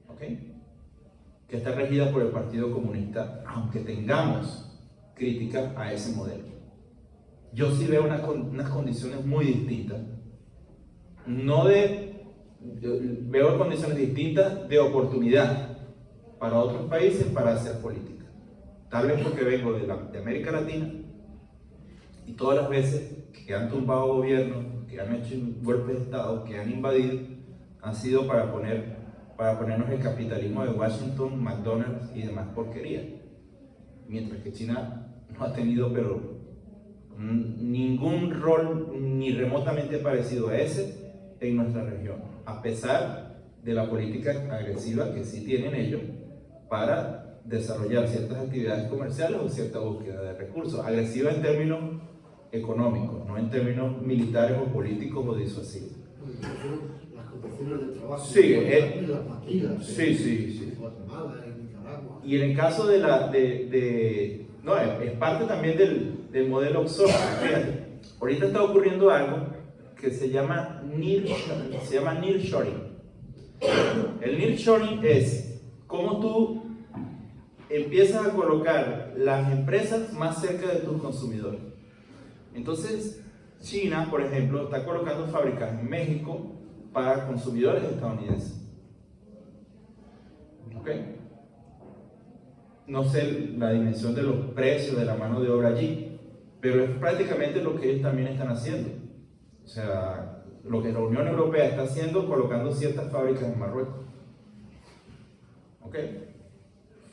¿ok? Que está regida por el Partido Comunista, aunque tengamos crítica a ese modelo. Yo sí veo unas condiciones muy distintas, no de yo veo condiciones distintas de oportunidad para otros países para hacer política. Tal vez porque vengo de América Latina y todas las veces que han tumbado gobiernos, que han hecho golpes de Estado, que han invadido, han sido para ponernos el capitalismo de Washington, McDonald's y demás porquerías. Mientras que China no ha tenido pero ningún rol ni remotamente parecido a ese en nuestra región, a pesar de la política agresiva que sí tienen ellos para desarrollar ciertas actividades comerciales o cierta búsqueda de recursos. Agresiva en términos económicos, no en términos militares o políticos o disuasivos. Las condiciones de trabajo. Sí, y las maquilas. sí. En Guatemala, en Nicaragua. Y en el caso no, es parte también del modelo offshore. Fíjate, ahorita está ocurriendo algo que se llama nearshoring. El nearshoring es cómo tú empiezas a colocar las empresas más cerca de tus consumidores. Entonces, China, por ejemplo, está colocando fábricas en México para consumidores estadounidenses. ¿Ok? No sé la dimensión de los precios de la mano de obra allí, pero es prácticamente lo que ellos también están haciendo. O sea, lo que la Unión Europea está haciendo, colocando ciertas fábricas en Marruecos. ¿Ok?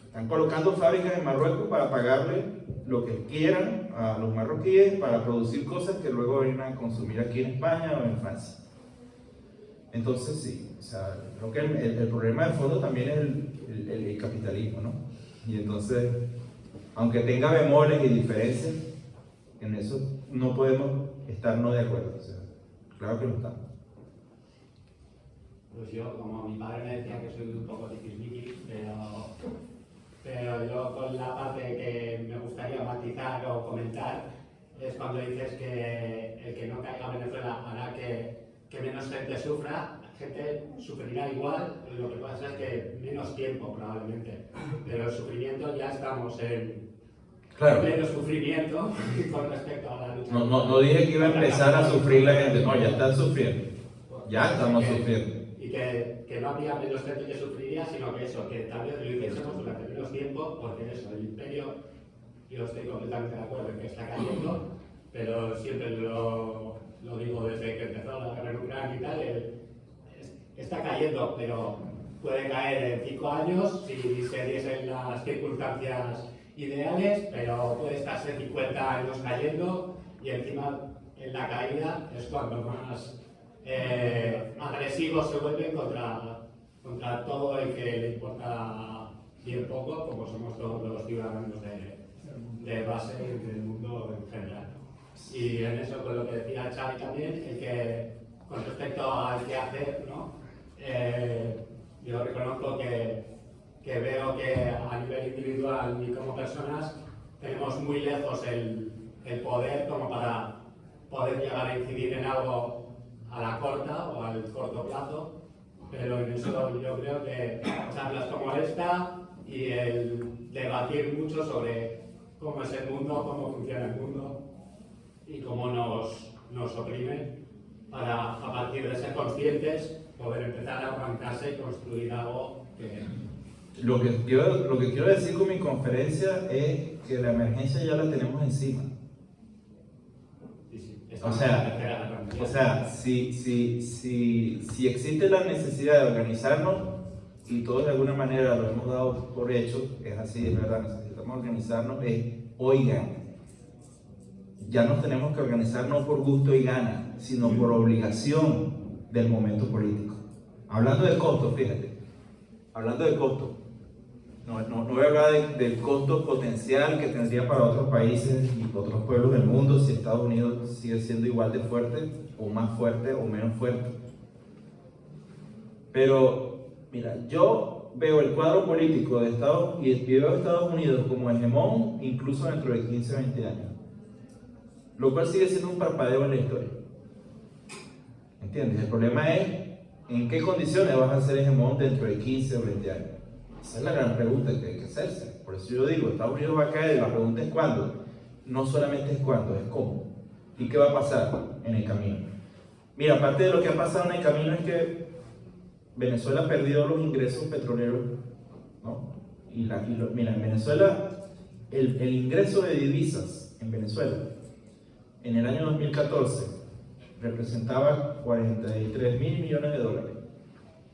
Están colocando fábricas en Marruecos para pagarle lo que quieran a los marroquíes para producir cosas que luego vengan a consumir aquí en España o en Francia. Entonces sí, o sea, creo que el problema de fondo también es el capitalismo, ¿no? Y entonces, aunque tenga bemoles y diferencias, en eso no podemos estar no de acuerdo, o sea, claro que no estamos. Pues yo, como mi padre me decía que soy un poco tiquismiquis, pero yo con la parte que me gustaría matizar o comentar es cuando dices que el que no caiga a Venezuela hará que menos gente sufra. La gente sufrirá igual, lo que pasa es que menos tiempo probablemente, pero el sufrimiento ya estamos en pleno sufrimiento con respecto a la lucha. No dije que iba a empezar a sufrir la gente, no, ya están sufriendo, ya estamos sufriendo. Y que no habría menos gente que sufriría, sino que eso, que tal vez lo hiciésemos durante menos tiempo, porque eso, el imperio, yo estoy completamente de acuerdo en que está cayendo, pero siempre lo digo desde que empezó la guerra en Ucrania y tal, está cayendo, pero puede caer en 5 años si se diesen las circunstancias ideales, pero puede estarse 50 años cayendo y encima en la caída es cuando más agresivos se vuelven contra todo el que le importa bien poco, como somos todos los ciudadanos de base y del mundo en general. Y en eso, con lo que decía Xavi también, el que con respecto al qué hacer, ¿no? Yo reconozco que veo que a nivel individual y como personas tenemos muy lejos el poder como para poder llegar a incidir en algo a la corta o al corto plazo, pero en eso yo creo que charlas como esta y el debatir mucho sobre cómo es el mundo, cómo funciona el mundo y cómo nos oprime, para a partir de ser conscientes poder empezar a organizarse y construir algo que... Lo que quiero decir con mi conferencia es que la emergencia ya la tenemos encima. O sea, si existe la necesidad de organizarnos, y todos de alguna manera lo hemos dado por hecho, es así, es verdad, necesitamos organizarnos, oigan, ya nos tenemos que organizar no por gusto y gana, sino por obligación del momento político. Hablando de costo, fíjate, hablando de costo, no voy a hablar del costo potencial que tendría para otros países y otros pueblos del mundo si Estados Unidos sigue siendo igual de fuerte, o más fuerte, o menos fuerte. Pero, mira, yo veo el cuadro político de Estados Unidos como hegemón incluso dentro de 15 o 20 años. Lo cual sigue siendo un parpadeo en la historia. ¿Entiendes? El problema es en qué condiciones vas a ser hegemón dentro de 15 o 20 años. Esa es la gran pregunta que hay que hacerse. Por eso yo digo, Estados Unidos va a caer, la pregunta es cuándo. No solamente es cuándo, es cómo. ¿Y qué va a pasar en el camino? Mira, aparte de lo que ha pasado en el camino es que Venezuela perdió los ingresos petroleros, ¿no? Mira, en Venezuela, el ingreso de divisas en Venezuela en el año 2014 representaba 43.000 millones de dólares.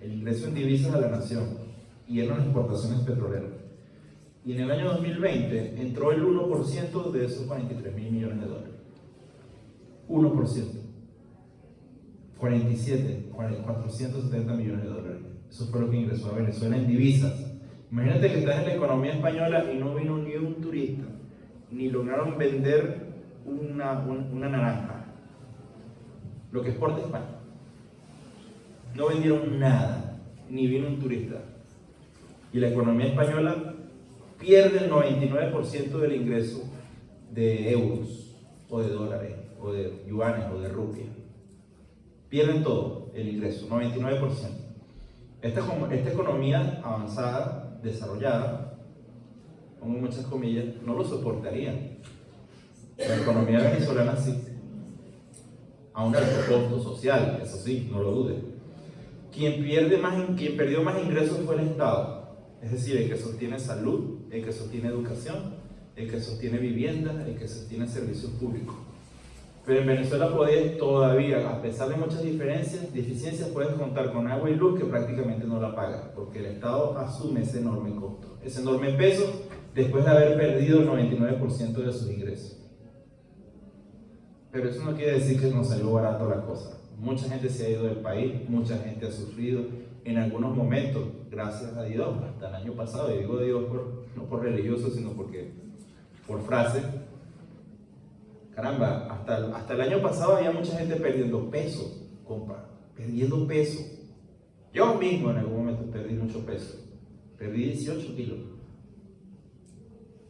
El ingreso en divisas a la nación, y eran las exportaciones petroleras. Y en el año 2020 entró el 1% de esos 43.000 millones de dólares. 1%. 470 millones de dólares. Eso fue lo que ingresó a Venezuela en divisas. Imagínate que estás en la economía española y no vino ni un turista, ni lograron vender una naranja. Lo que exporta España. No vendieron nada, ni vino un turista. Y la economía española pierde el 99% del ingreso de euros, o de dólares, o de yuanes, o de rupias. Pierden todo el ingreso, 99%. Esta economía avanzada, desarrollada, pongo muchas comillas, no lo soportaría. La economía venezolana sí, a un alto costo social, eso sí, no lo dude. Quien perdió más ingresos fue el Estado, es decir, el que sostiene salud, el que sostiene educación, el que sostiene vivienda, el que sostiene servicios públicos. Pero en Venezuela todavía, a pesar de muchas deficiencias, puedes contar con agua y luz que prácticamente no la pagas, porque el Estado asume ese enorme costo, ese enorme peso, después de haber perdido el 99% de sus ingresos. Pero eso no quiere decir que nos salió barato la cosa. Mucha gente se ha ido del país, mucha gente ha sufrido en algunos momentos, gracias a Dios, hasta el año pasado, y digo Dios no por religioso, sino porque por frase. Caramba, hasta el año pasado había mucha gente perdiendo peso, compa, perdiendo peso. Yo mismo en algún momento perdí mucho peso, perdí 18 kilos.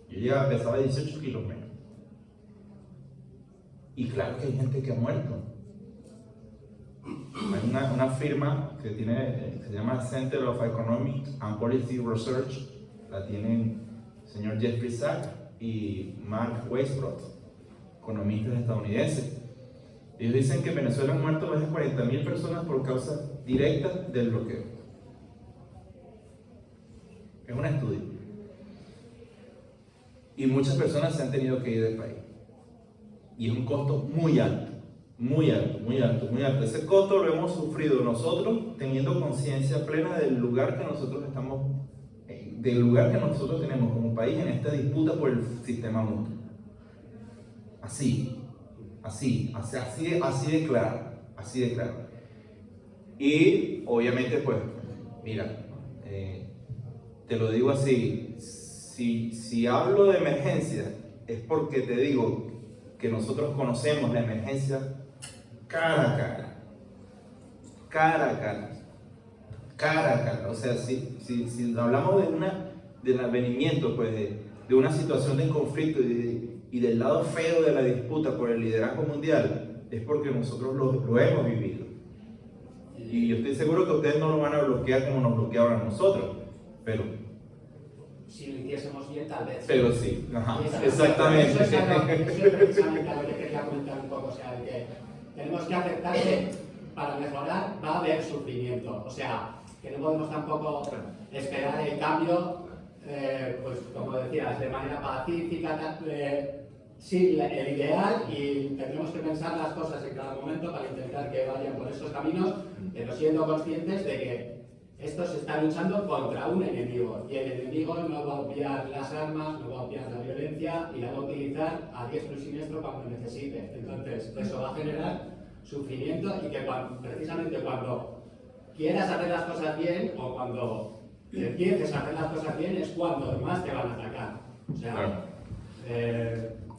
Yo pesaba 18 kilos menos. Y claro que hay gente que ha muerto. Hay una firma que se llama Center of Economic and Policy Research, la tienen el señor Jeffrey Sachs y Mark Weisbrot, economistas estadounidenses. Ellos dicen que en Venezuela han muerto más de 40.000 personas por causas directas del bloqueo. Es un estudio. Y muchas personas se han tenido que ir del país. Y es un costo muy alto, muy alto, muy alto, muy alto. Ese costo lo hemos sufrido nosotros teniendo conciencia plena del lugar que nosotros tenemos como país en esta disputa por el sistema mutuo. Así de claro. Y obviamente, pues, mira, te lo digo así, si hablo de emergencia, es porque te digo que nosotros conocemos la emergencia cara a cara. O sea, si hablamos del advenimiento, pues, de una situación de conflicto y del lado feo de la disputa por el liderazgo mundial, es porque nosotros lo hemos vivido. Y yo estoy seguro que ustedes no lo van a bloquear como nos bloquearon a nosotros, pero... Si lo hiciésemos bien, tal vez. Pero sí, ajá, exactamente. Eso es precisamente lo que quería comentar un poco, o sea, que tenemos que aceptar que para mejorar va a haber sufrimiento, o sea, que no podemos tampoco esperar el cambio, pues como decías, de manera pacífica, sí, el ideal, y tendremos que pensar las cosas en cada momento para intentar que vayan por esos caminos, pero siendo conscientes de que esto se está luchando contra un enemigo, y el enemigo no va a obviar las armas, no va a obviar la violencia, y la va a utilizar a diestro y siniestro cuando necesite. Entonces, eso va a generar sufrimiento, y que precisamente cuando quieras hacer las cosas bien, o cuando empieces a hacer las cosas bien, es cuando más te van a atacar. O sea, claro.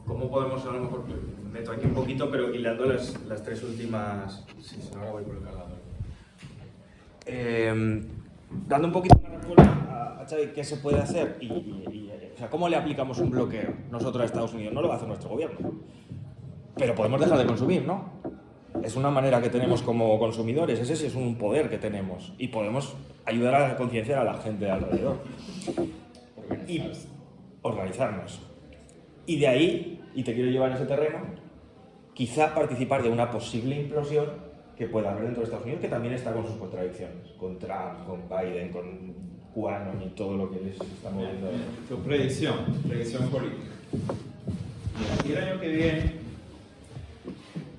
¿Cómo podemos, a lo mejor, meto aquí un poquito, pero hilando las tres últimas... Sí, si no, ahora voy por el cargador. Dando un poquito más respuesta a Xavi, ¿qué se puede hacer? O sea, ¿cómo le aplicamos un bloqueo nosotros a Estados Unidos? No lo va a hacer nuestro gobierno. Pero podemos dejar de consumir, ¿no? Es una manera que tenemos como consumidores, ese sí es un poder que tenemos. Y podemos ayudar a concienciar a la gente de alrededor. Y organizarnos. Y de ahí, y te quiero llevar a ese terreno, quizá participar de una posible implosión que pueda haber dentro de Estados Unidos, que también está con sus contradicciones, con Trump, con Biden, con QAnon y todo lo que les está moviendo. Tu predicción política. Mira, aquí el año que viene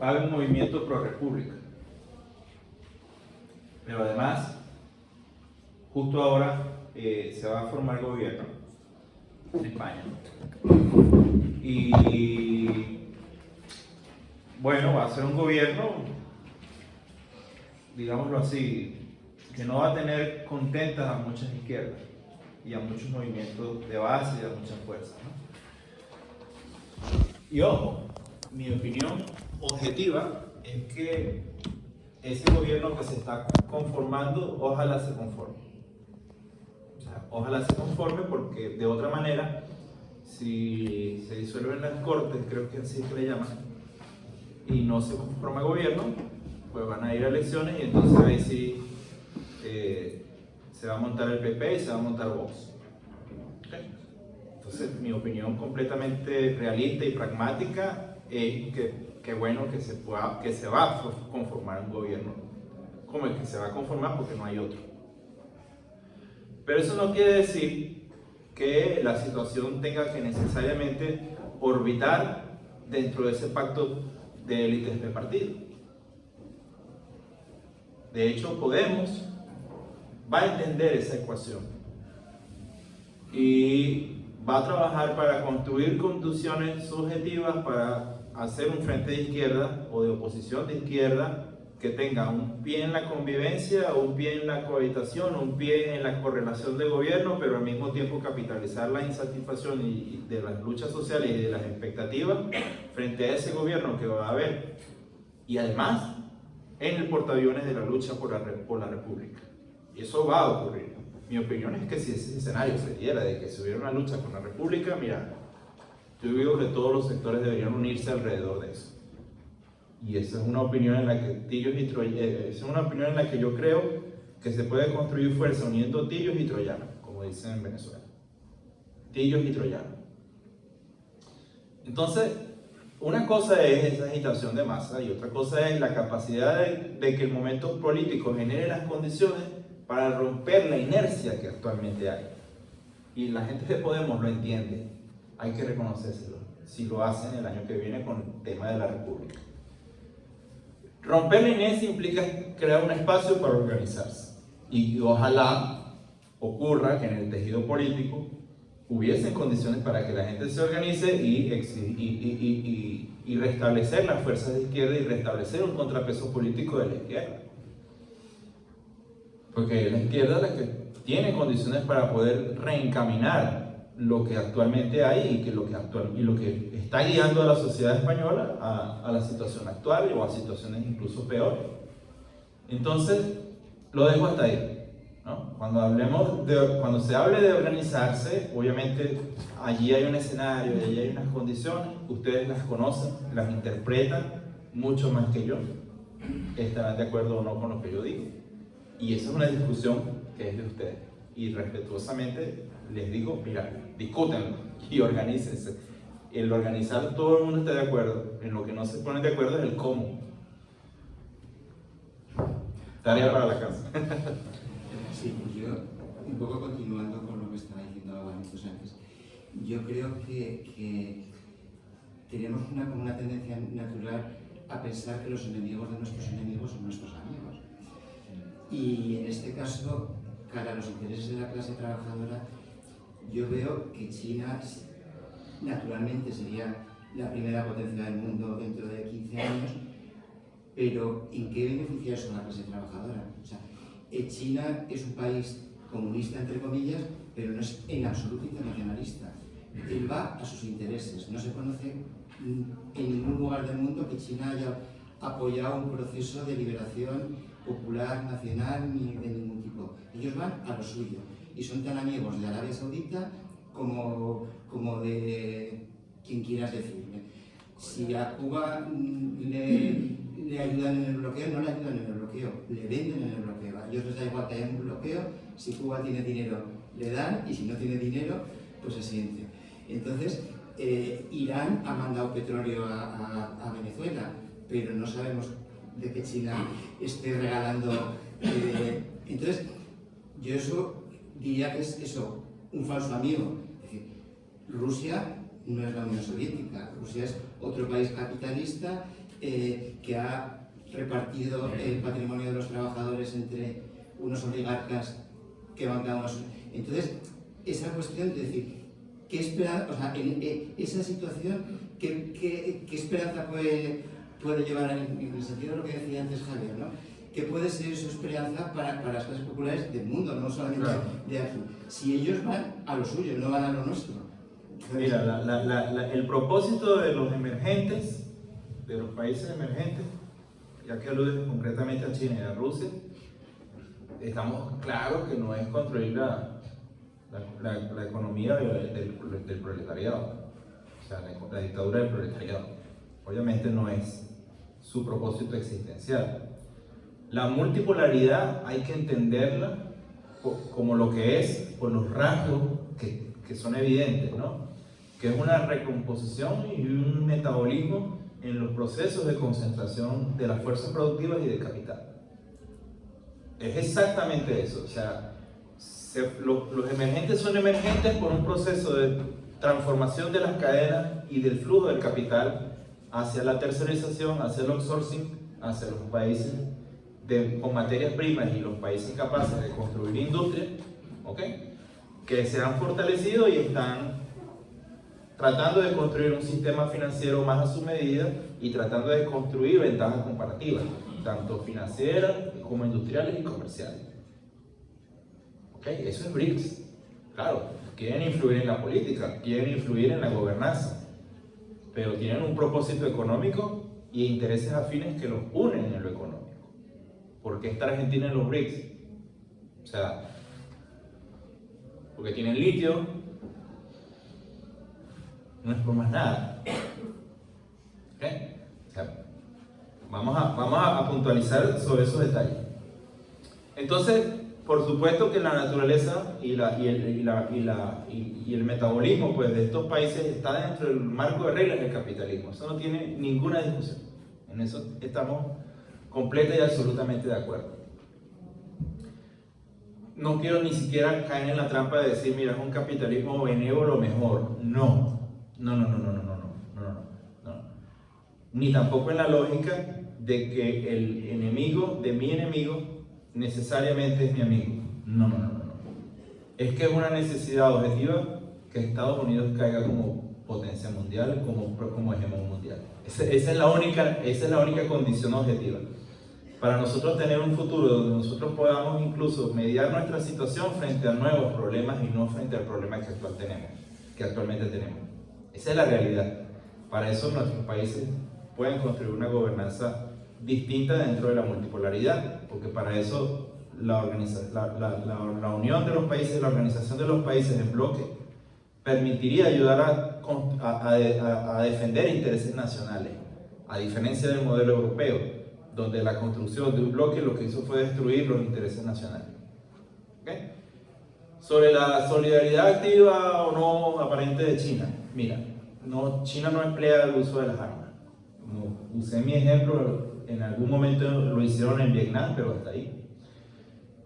va a haber un movimiento pro república. Pero además, justo ahora se va a formar gobierno en España. Y bueno, va a ser un gobierno, digámoslo así, que no va a tener contentas a muchas izquierdas y a muchos movimientos de base y a muchas fuerzas, ¿no? Y ojo, mi opinión objetiva es que ese gobierno que se está conformando, ojalá se conforme. O sea, ojalá se conforme porque de otra manera, si se disuelven las cortes, creo que así es que le llaman, y no se conforma el gobierno, pues van a ir a elecciones y entonces ahí sí se va a montar el PP y se va a montar Vox. ¿Okay? Entonces, mi opinión completamente realista y pragmática es que bueno, que se va a conformar un gobierno como el que se va a conformar porque no hay otro. Pero eso no quiere decir que la situación tenga que necesariamente orbitar dentro de ese pacto de élites de partido. De hecho, Podemos va a entender esa ecuación y va a trabajar para construir condiciones subjetivas para hacer un frente de izquierda o de oposición de izquierda que tenga un pie en la convivencia, un pie en la cohabitación, un pie en la correlación de gobierno, pero al mismo tiempo capitalizar la insatisfacción y de las luchas sociales y de las expectativas frente a ese gobierno que va a haber. Y además, en el portaaviones de la lucha por la República. Y eso va a ocurrir. Mi opinión es que si ese escenario se diera de que se hubiera una lucha por la República, mira, yo digo que todos los sectores deberían unirse alrededor de eso. Y esa es una opinión en la que es una opinión en la que yo creo que se puede construir fuerza uniendo tillos y troyanos, como dicen en Venezuela. Tillos y troyanos. Entonces, una cosa es esa agitación de masa y otra cosa es la capacidad de que el momento político genere las condiciones para romper la inercia que actualmente hay. Y la gente de Podemos lo entiende, hay que reconocérselo, si lo hacen el año que viene con el tema de la República. Romper la inercia implica crear un espacio para organizarse. Y ojalá ocurra que en el tejido político hubiesen condiciones para que la gente se organice y restablecer las fuerzas de izquierda y restablecer un contrapeso político de la izquierda. Porque la izquierda es la que tiene condiciones para poder reencaminar lo que actualmente hay y lo que está guiando a la sociedad española a la situación actual o a situaciones incluso peores. Entonces, lo dejo hasta ahí, ¿no? Cuando se hable de organizarse, obviamente allí hay un escenario, allí hay unas condiciones, ustedes las conocen, las interpretan mucho más que yo, estarán de acuerdo o no con lo que yo digo. Y esa es una discusión que es de ustedes. Y respetuosamente les digo, mira, discútenlo y organícense. El organizar, todo el mundo está de acuerdo. En lo que no se ponen de acuerdo es el cómo. Tarea para la casa. Sí, pues yo, un poco continuando con lo que estaba diciendo Juanitos antes, yo creo que tenemos una tendencia natural a pensar que los enemigos de nuestros enemigos son nuestros amigos. Y en este caso, cara a los intereses de la clase trabajadora, yo veo que China naturalmente sería la primera potencia del mundo dentro de 15 años, pero ¿en qué beneficia eso a la clase trabajadora? O sea, China es un país comunista, entre comillas, pero no es en absoluto internacionalista. Él va a sus intereses. No se conoce en ningún lugar del mundo que China haya apoyado un proceso de liberación popular, nacional, ni de ningún tipo. Ellos van a lo suyo y son tan amigos de Arabia Saudita como de quien quieras decirle. Si a Cuba le ayudan en el bloqueo, no le ayudan en el bloqueo, le venden en el bloqueo. A ellos les da igual que haya un bloqueo, si Cuba tiene dinero le dan y si no tiene dinero, pues se siente. Entonces, Irán ha mandado petróleo a Venezuela, pero no sabemos de que China esté regalando. Entonces, yo eso diría que es eso, un falso amigo. Es decir, Rusia no es la Unión Soviética, Rusia es otro país capitalista que ha repartido el patrimonio de los trabajadores entre unos oligarcas que van cada uno. Entonces, esa cuestión de decir, ¿qué esperanza, o sea, en esa situación, qué esperanza puede llevar en el sentido de lo que decía antes Javier, ¿no? ¿Qué puede ser su esperanza para las clases populares del mundo, no solamente de aquí? Si ellos van a lo suyo, no van a lo nuestro. Mira, el propósito de los emergentes, de los países emergentes, ya que aludes concretamente a China y a Rusia, estamos claros que no es construir la economía del proletariado, o sea, la dictadura del proletariado. Obviamente no es su propósito existencial. La multipolaridad hay que entenderla como lo que es, por los rasgos que son evidentes, ¿no? Que es una recomposición y un metabolismo en los procesos de concentración de las fuerzas productivas y del capital. Es exactamente eso, o sea, los emergentes son emergentes por un proceso de transformación de las cadenas y del flujo del capital hacia la tercerización, hacia el outsourcing, hacia los países con materias primas y los países capaces de construir industria, ¿okay? Que se han fortalecido y están tratando de construir un sistema financiero más a su medida y tratando de construir ventajas comparativas, tanto financieras como industriales y comerciales. ¿Okay? Eso es BRICS. Claro, quieren influir en la política, quieren influir en la gobernanza, pero tienen un propósito económico y intereses afines que los unen en lo económico. ¿Por qué está Argentina en los BRICS? O sea, porque tienen litio, no es por más nada. ¿Okay? O sea, vamos a puntualizar sobre esos detalles. Entonces, por supuesto que la naturaleza y el metabolismo pues, de estos países está dentro del marco de reglas del capitalismo. Eso no tiene ninguna discusión. En eso estamos completa y absolutamente de acuerdo. No quiero ni siquiera caer en la trampa de decir, mira, es un capitalismo benévolo mejor. No. Ni tampoco en la lógica de que el enemigo de mi enemigo necesariamente es mi amigo. No. Es que es una necesidad objetiva que Estados Unidos caiga como potencia mundial, como hegemón mundial. Esa es la única condición objetiva. Para nosotros tener un futuro donde nosotros podamos incluso mediar nuestra situación frente a nuevos problemas y no frente al problema que actualmente tenemos. Esa es la realidad. Para eso nuestros países pueden construir una gobernanza distinta dentro de la multipolaridad, porque para eso la unión de los países, la organización de los países en bloque, permitiría ayudar a defender intereses nacionales, a diferencia del modelo europeo, donde la construcción de un bloque lo que hizo fue destruir los intereses nacionales. ¿Okay? Sobre la solidaridad activa o no aparente de China, mira, China no emplea el uso de las armas. Como usé mi ejemplo, en algún momento lo hicieron en Vietnam, pero hasta ahí.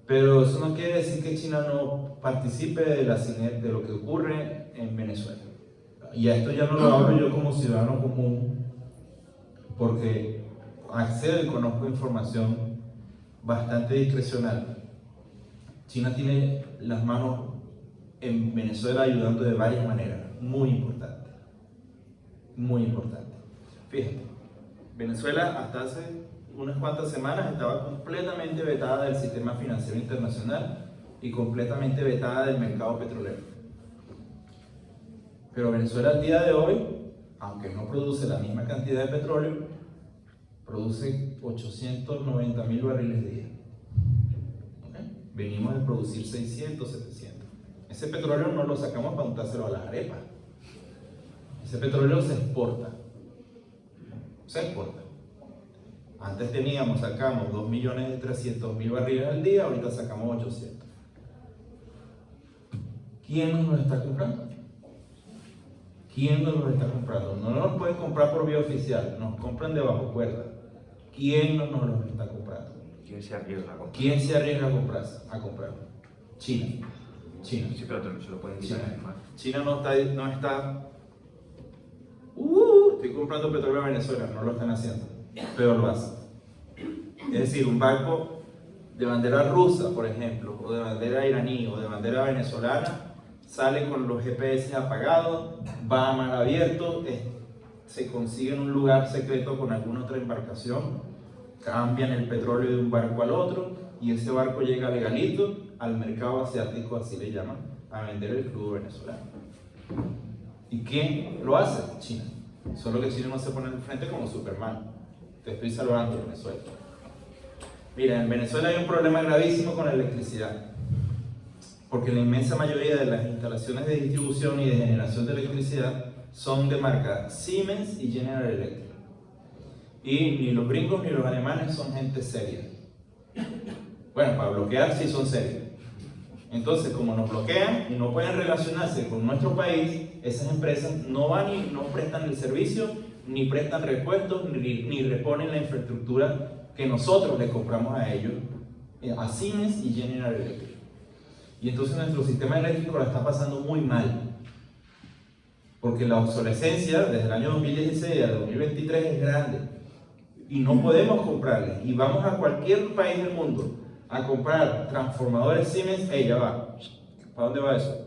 Pero eso no quiere decir que China no participe de lo que ocurre en Venezuela. Y a esto ya no lo hablo yo como ciudadano común, porque accedo y conozco información bastante discrecional. China tiene las manos en Venezuela ayudando de varias maneras, muy importante. Fíjate, Venezuela hasta hace unas cuantas semanas estaba completamente vetada del sistema financiero internacional y completamente vetada del mercado petrolero. Pero Venezuela al día de hoy, aunque no produce la misma cantidad de petróleo, produce 890.000 barriles de día. ¿Okay? Venimos de producir 600, 700. Ese petróleo no lo sacamos para untárselo a las arepas. Ese petróleo se exporta. Antes sacamos 2.300.000 barriles al día, ahorita sacamos 800. ¿Quién nos está comprando? No nos pueden comprar por vía oficial, nos compran de bajo cuerda. ¿quién no nos los está comprando? ¿Quién se arriesga a comprar? ¿Quién se arriesga a comprarlo? China. China. Sí, pero se lo pueden quitar. China no está estoy comprando petróleo a Venezuela, no lo están haciendo, pero lo hacen. Es decir, un barco de bandera rusa, por ejemplo, o de bandera iraní, o de bandera venezolana, sale con los GPS apagados, va a mar abierto, se consigue en un lugar secreto con alguna otra embarcación, cambian el petróleo de un barco al otro, y ese barco llega legalito al mercado asiático, así le llaman, a vender el crudo venezolano. ¿Y quién lo hace? China. Solo que China no se pone al frente como Superman. Te estoy salvando, Venezuela. Mira, en Venezuela hay un problema gravísimo con la electricidad. Porque la inmensa mayoría de las instalaciones de distribución y de generación de electricidad son de marca Siemens y General Electric. Y ni los gringos ni los alemanes son gente seria. Bueno, para bloquear sí son serios. Entonces, como nos bloquean y no pueden relacionarse con nuestro país, esas empresas no van y no prestan el servicio, ni prestan repuestos, ni reponen la infraestructura que nosotros le compramos a ellos, a Siemens y General Electric. Y entonces nuestro sistema eléctrico la está pasando muy mal, porque la obsolescencia desde el año 2016 al 2023 es grande, y no podemos comprarle. Y vamos a cualquier país del mundo a comprar transformadores Siemens. Ya va. ¿Para dónde va eso?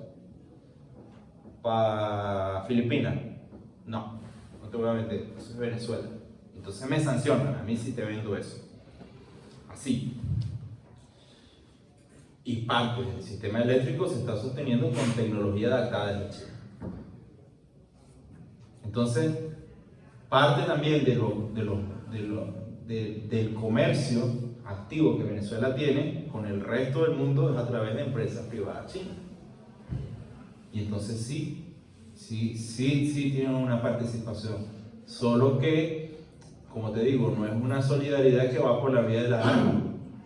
¿Para Filipinas? No, no te voy a vender. Eso es Venezuela. Entonces me sancionan a mí si te vendo eso. Así. Y parte del sistema eléctrico se está sosteniendo con tecnología adaptada de China. Entonces, parte también del comercio activo que Venezuela tiene con el resto del mundo es a través de empresas privadas chinas. Y entonces sí tienen una participación. Solo que, como te digo, no es una solidaridad que va por la vía de la arma.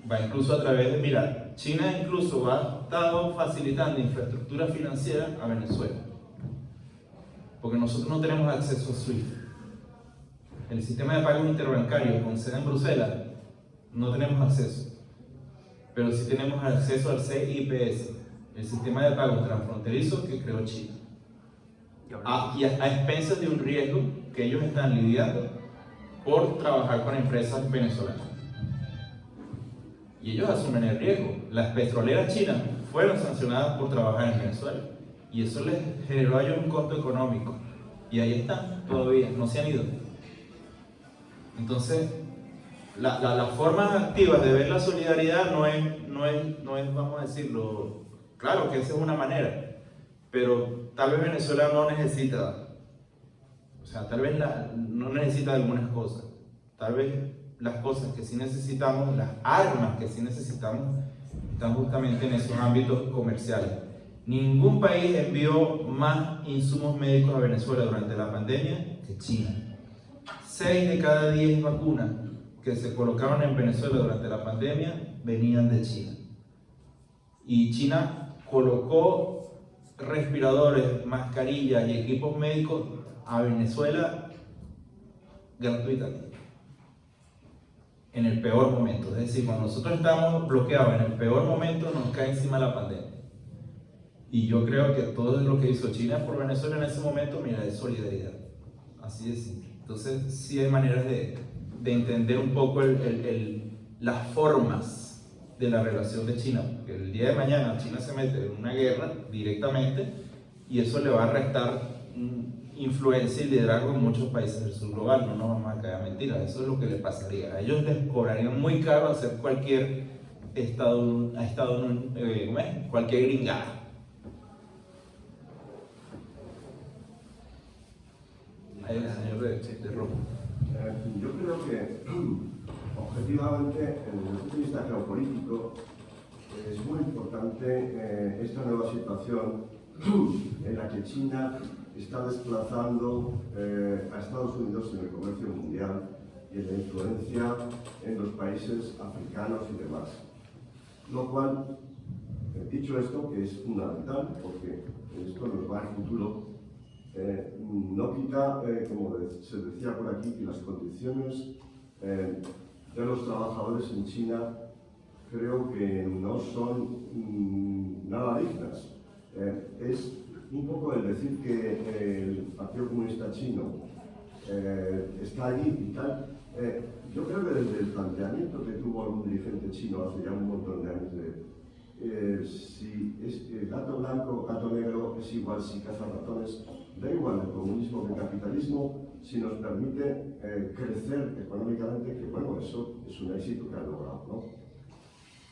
Va incluso a través de, mira, China incluso ha estado facilitando infraestructura financiera a Venezuela. Porque nosotros no tenemos acceso a SWIFT. El sistema de pagos interbancarios con sede en Bruselas no tenemos acceso, pero sí tenemos acceso al CIPS, el sistema de pagos transfronterizo que creó China, y a expensas de un riesgo que ellos están lidiando por trabajar con empresas venezolanas. Y ellos asumen el riesgo. Las petroleras chinas fueron sancionadas por trabajar en Venezuela, y eso les generó a ellos un costo económico, y ahí están todavía, no se han ido. Entonces, las formas activas de ver la solidaridad no es, vamos a decirlo, claro que esa es una manera, pero tal vez Venezuela no necesita, o sea, tal vez no necesita algunas cosas, tal vez las cosas que sí necesitamos, las armas que sí necesitamos, están justamente en esos ámbitos comerciales. Ningún país envió más insumos médicos a Venezuela durante la pandemia que China. 6 de cada 10 vacunas que se colocaron en Venezuela durante la pandemia venían de China. Y China colocó respiradores, mascarillas y equipos médicos a Venezuela gratuitamente. En el peor momento. Es decir, cuando nosotros estamos bloqueados en el peor momento, nos cae encima la pandemia. Y yo creo que todo lo que hizo China por Venezuela en ese momento, mira, es solidaridad. Así de simple. Entonces, sí hay maneras de entender un poco las formas de la relación de China, porque el día de mañana China se mete en una guerra directamente y eso le va a restar influencia y liderazgo en muchos países del sur global. No nos vamos a caer mentiras, eso es lo que le pasaría. A ellos les cobrarían muy caro hacer cualquier cualquier gringada. Ahí el señor de rojo. Yo creo que, objetivamente, desde el punto de vista geopolítico, es muy importante esta nueva situación en la que China está desplazando a Estados Unidos en el comercio mundial y en la influencia en los países africanos y demás. Lo cual, dicho esto, que es fundamental, porque esto nos va al futuro, no quita, como se decía por aquí, que las condiciones de los trabajadores en China creo que no son nada dignas. Es un poco el decir que el Partido Comunista Chino está allí y tal. Yo creo que desde el planteamiento que tuvo algún dirigente chino hace ya un montón de años si es gato blanco, gato negro, es igual si caza ratones, da igual el comunismo que el capitalismo, si nos permite crecer económicamente, que bueno, eso es un éxito que han logrado, ¿no?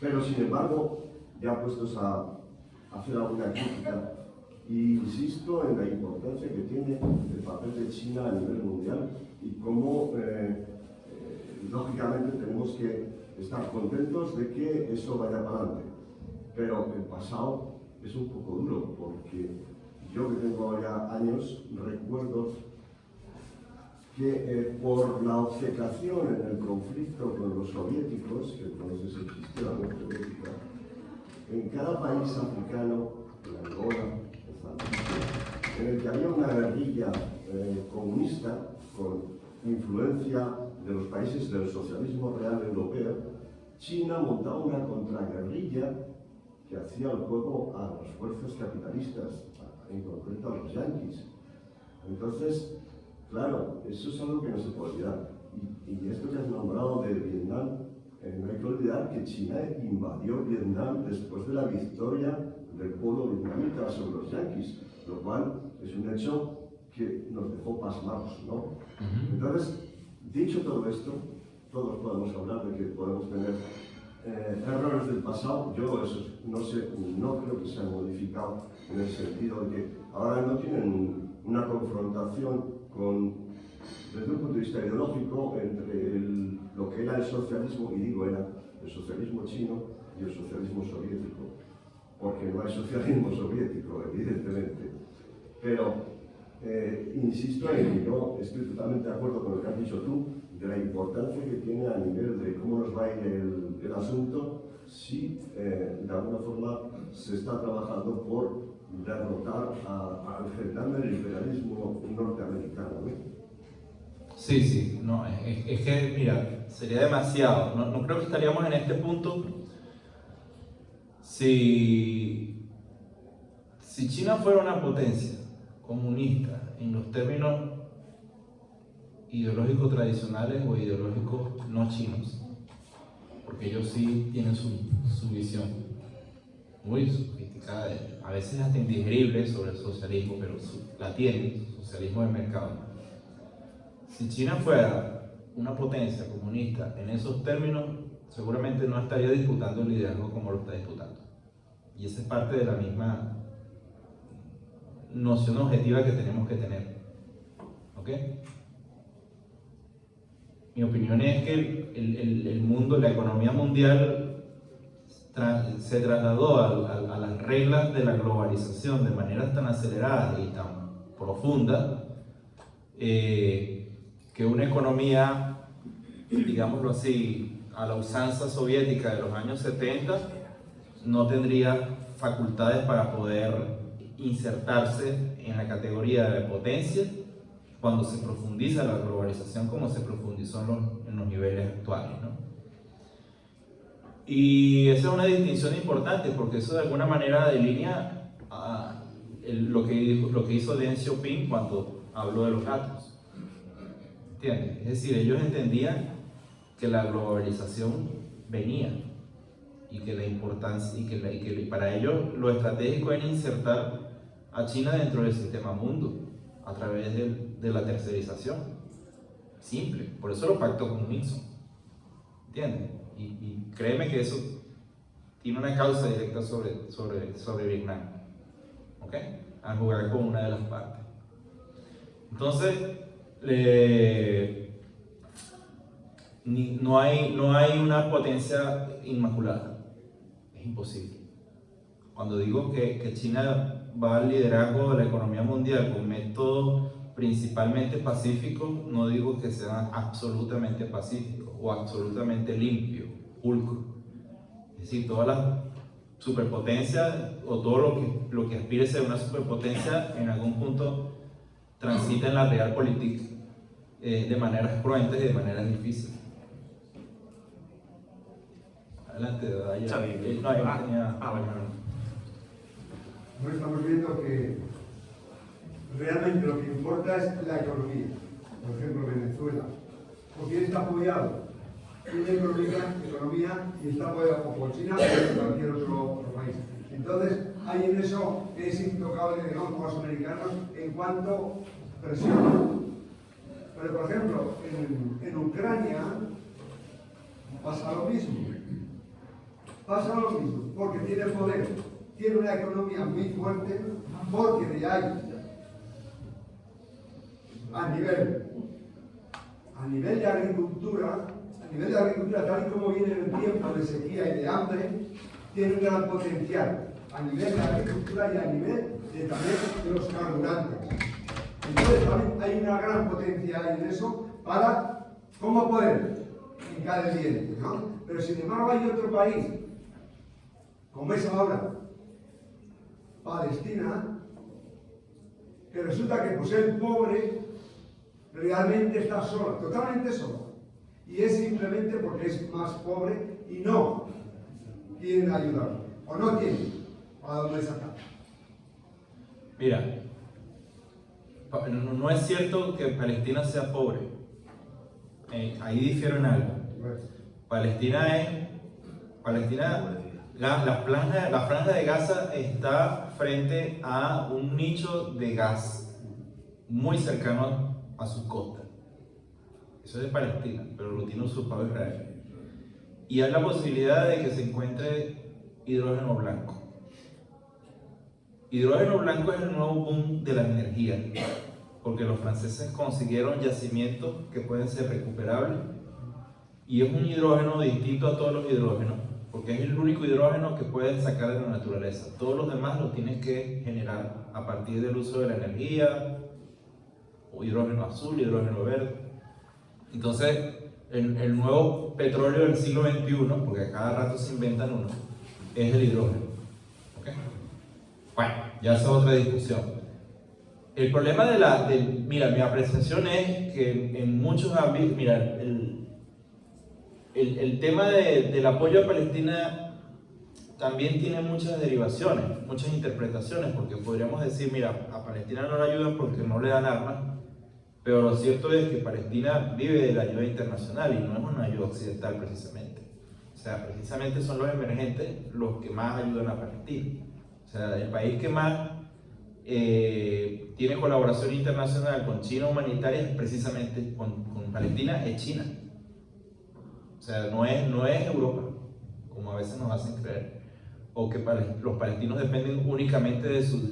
Pero sin embargo, ya puestos a hacer alguna crítica, y insisto en la importancia que tiene el papel de China a nivel mundial y cómo, lógicamente, tenemos que estar contentos de que eso vaya para adelante. Pero el pasado es un poco duro, porque yo que tengo ya años, recuerdo que por la obcecación en el conflicto con los soviéticos, que entonces existió la Unión Soviética, en cada país africano, en Angola, en Zambia, en el que había una guerrilla comunista con influencia de los países del socialismo real europeo, China montaba una contraguerrilla que hacía el juego a las fuerzas capitalistas, en concreto a los yanquis. Entonces, claro, eso es algo que no se puede olvidar. Y esto que has nombrado de Vietnam, no hay que olvidar que China invadió Vietnam después de la victoria del pueblo vietnamita sobre los yanquis, lo cual es un hecho que nos dejó pasmados, ¿no? Entonces, dicho todo esto, todos podemos hablar de que podemos tener errores del pasado. Yo eso no creo que se han modificado en el sentido de que ahora no tienen una confrontación desde un punto de vista ideológico entre lo que era el socialismo, y digo era el socialismo chino y el socialismo soviético, porque no hay socialismo soviético, evidentemente. Pero insisto en que yo estoy totalmente de acuerdo con lo que has dicho tú, de la importancia que tiene a nivel de cómo nos va a ir el asunto si de alguna forma se está trabajando por derrotar al certamen del liberalismo norteamericano, ¿no? Sí, no, es que, mira, sería demasiado. No creo que estaríamos en este punto si China fuera una potencia comunista en los términos ideológicos tradicionales o ideológicos no chinos, porque ellos sí tienen su visión muy sofisticada, a veces hasta indigerible sobre el socialismo, pero la tienen, socialismo de mercado. Si China fuera una potencia comunista en esos términos, seguramente no estaría disputando el liderazgo como lo está disputando. Y esa es parte de la misma noción objetiva que tenemos que tener. ¿Ok? Mi opinión es que el mundo, la economía mundial se trasladó a las reglas de la globalización de maneras tan aceleradas y tan profundas que una economía, digámoslo así, a la usanza soviética de los años 70 no tendría facultades para poder insertarse en la categoría de potencia cuando se profundiza la globalización como se profundizó en los niveles actuales, ¿no? Y esa es una distinción importante porque eso de alguna manera delinea lo que hizo Deng Xiaoping cuando habló de los gatos. ¿Entiendes? Es decir, ellos entendían que la globalización venía y que la importancia y que para ellos lo estratégico era insertar a China dentro del sistema mundo a través de la tercerización. Simple. Por eso lo pactó con Nixon. ¿Entiendes? Y créeme que eso tiene una causa directa sobre Vietnam. ¿Ok? A jugar con una de las partes. Entonces, no hay una potencia inmaculada. Es imposible. Cuando digo que China va al liderazgo de la economía mundial con métodos principalmente pacíficos, no digo que sean absolutamente pacíficos o absolutamente limpios, pulcros. Es decir, todas las superpotencias o todo lo que aspire a ser una superpotencia en algún punto transita en la realpolitik de maneras cruentas y de maneras difíciles. Adelante, Daya. Xavi. No, él tenía... Bueno. No estamos viendo que realmente lo que importa es la economía. Por ejemplo, Venezuela. ¿Por quién está apoyado? Tiene economía y está apoyado por China o por cualquier otro país. Entonces, hay en eso que es intocable, digamos, con los americanos en cuanto presión. Pero, por ejemplo, en Ucrania pasa lo mismo. Pasa lo mismo, porque tiene poder, tiene una economía muy fuerte, porque de ahí, a nivel de agricultura, tal y como viene en el tiempo de sequía y de hambre, tiene un gran potencial a nivel de agricultura y a nivel también de los carburantes. Entonces también hay una gran potencia en eso para, ¿cómo poder? Hincar el diente, ¿no? Pero sin embargo hay otro país, como es ahora Palestina, que resulta que por ser pobre realmente está sola, totalmente sola. Y es simplemente porque es más pobre y no quieren ayudarlo, o no tienen a dónde sacar. Mira, no es cierto que Palestina sea pobre. Ahí difiero en algo. La franja de Gaza está frente a un nicho de gas muy cercano a su costa. Eso es de Palestina, pero lo tiene usurpado Israel. Y hay la posibilidad de que se encuentre hidrógeno blanco. Hidrógeno blanco es el nuevo boom de la energía, porque los franceses consiguieron yacimientos que pueden ser recuperables y es un hidrógeno distinto a todos los hidrógenos, porque es el único hidrógeno que pueden sacar de la naturaleza. Todos los demás los tienes que generar a partir del uso de la energía, o hidrógeno azul, hidrógeno verde. Entonces, el nuevo petróleo del siglo XXI, porque a cada rato se inventan uno, es el hidrógeno. ¿Okay? Bueno, ya esa es otra discusión. El problema mira, mi apreciación es que en muchos ámbitos, mira, el tema del apoyo a Palestina también tiene muchas derivaciones, muchas interpretaciones, porque podríamos decir, mira, a Palestina no le ayudan porque no le dan armas, pero lo cierto es que Palestina vive de la ayuda internacional y no es una ayuda occidental precisamente. O sea, precisamente son los emergentes los que más ayudan a Palestina. O sea, el país que más tiene colaboración internacional con China humanitaria, precisamente con Palestina, es China. O sea, no es Europa, como a veces nos hacen creer, o que los palestinos dependen únicamente de sus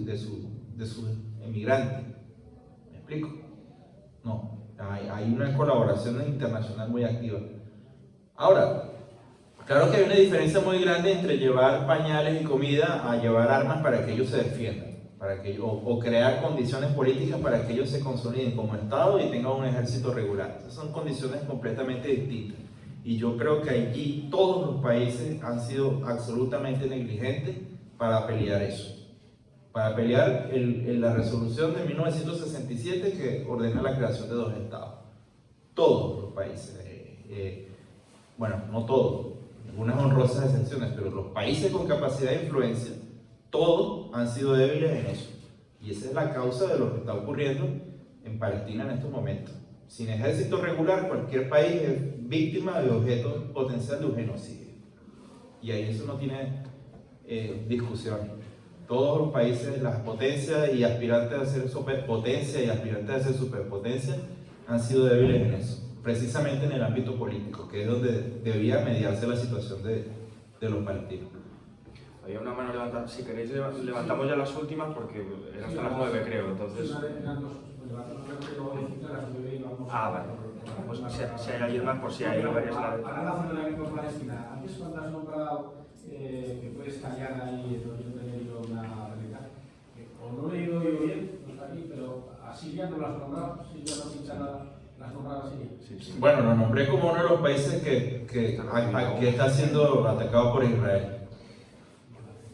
emigrantes. ¿Me explico? No, hay una colaboración internacional muy activa. Ahora, claro que hay una diferencia muy grande entre llevar pañales y comida a llevar armas para que ellos se defiendan, o crear condiciones políticas para que ellos se consoliden como Estado y tengan un ejército regular. Esas son condiciones completamente distintas. Y yo creo que allí todos los países han sido absolutamente negligentes para pelear eso. Para pelear la resolución de 1967 que ordena la creación de 2 estados. Todos los países, bueno, no todos, algunas honrosas excepciones, pero los países con capacidad de influencia, todos han sido débiles en eso. Y esa es la causa de lo que está ocurriendo en Palestina en estos momentos. Sin ejército regular, cualquier país es víctima de objeto potencial de un genocidio. Y ahí eso no tiene discusión. Todos los países, las potencias y aspirantes a ser superpotencia y aspirantes a ser superpotencia han sido débiles en eso, precisamente en el ámbito político, que es donde debía mediarse la situación de los palestinos. Había una mano levantada. Si queréis, levantamos ya las últimas porque eran hasta las 9, creo. Entonces... vale. Pues si hay alguien más, por si hay varias. Ahora la zona de la Palestina, antes cuando has nombrado que puedes callar ahí, yo he tenido una realidad, o no he leído yo bien, no está aquí, pero a Siria no las has nombrado, Siria no pincha nada, las nombrado a Siria. Sí. Bueno, lo nombré como uno de los países que está siendo atacado por Israel.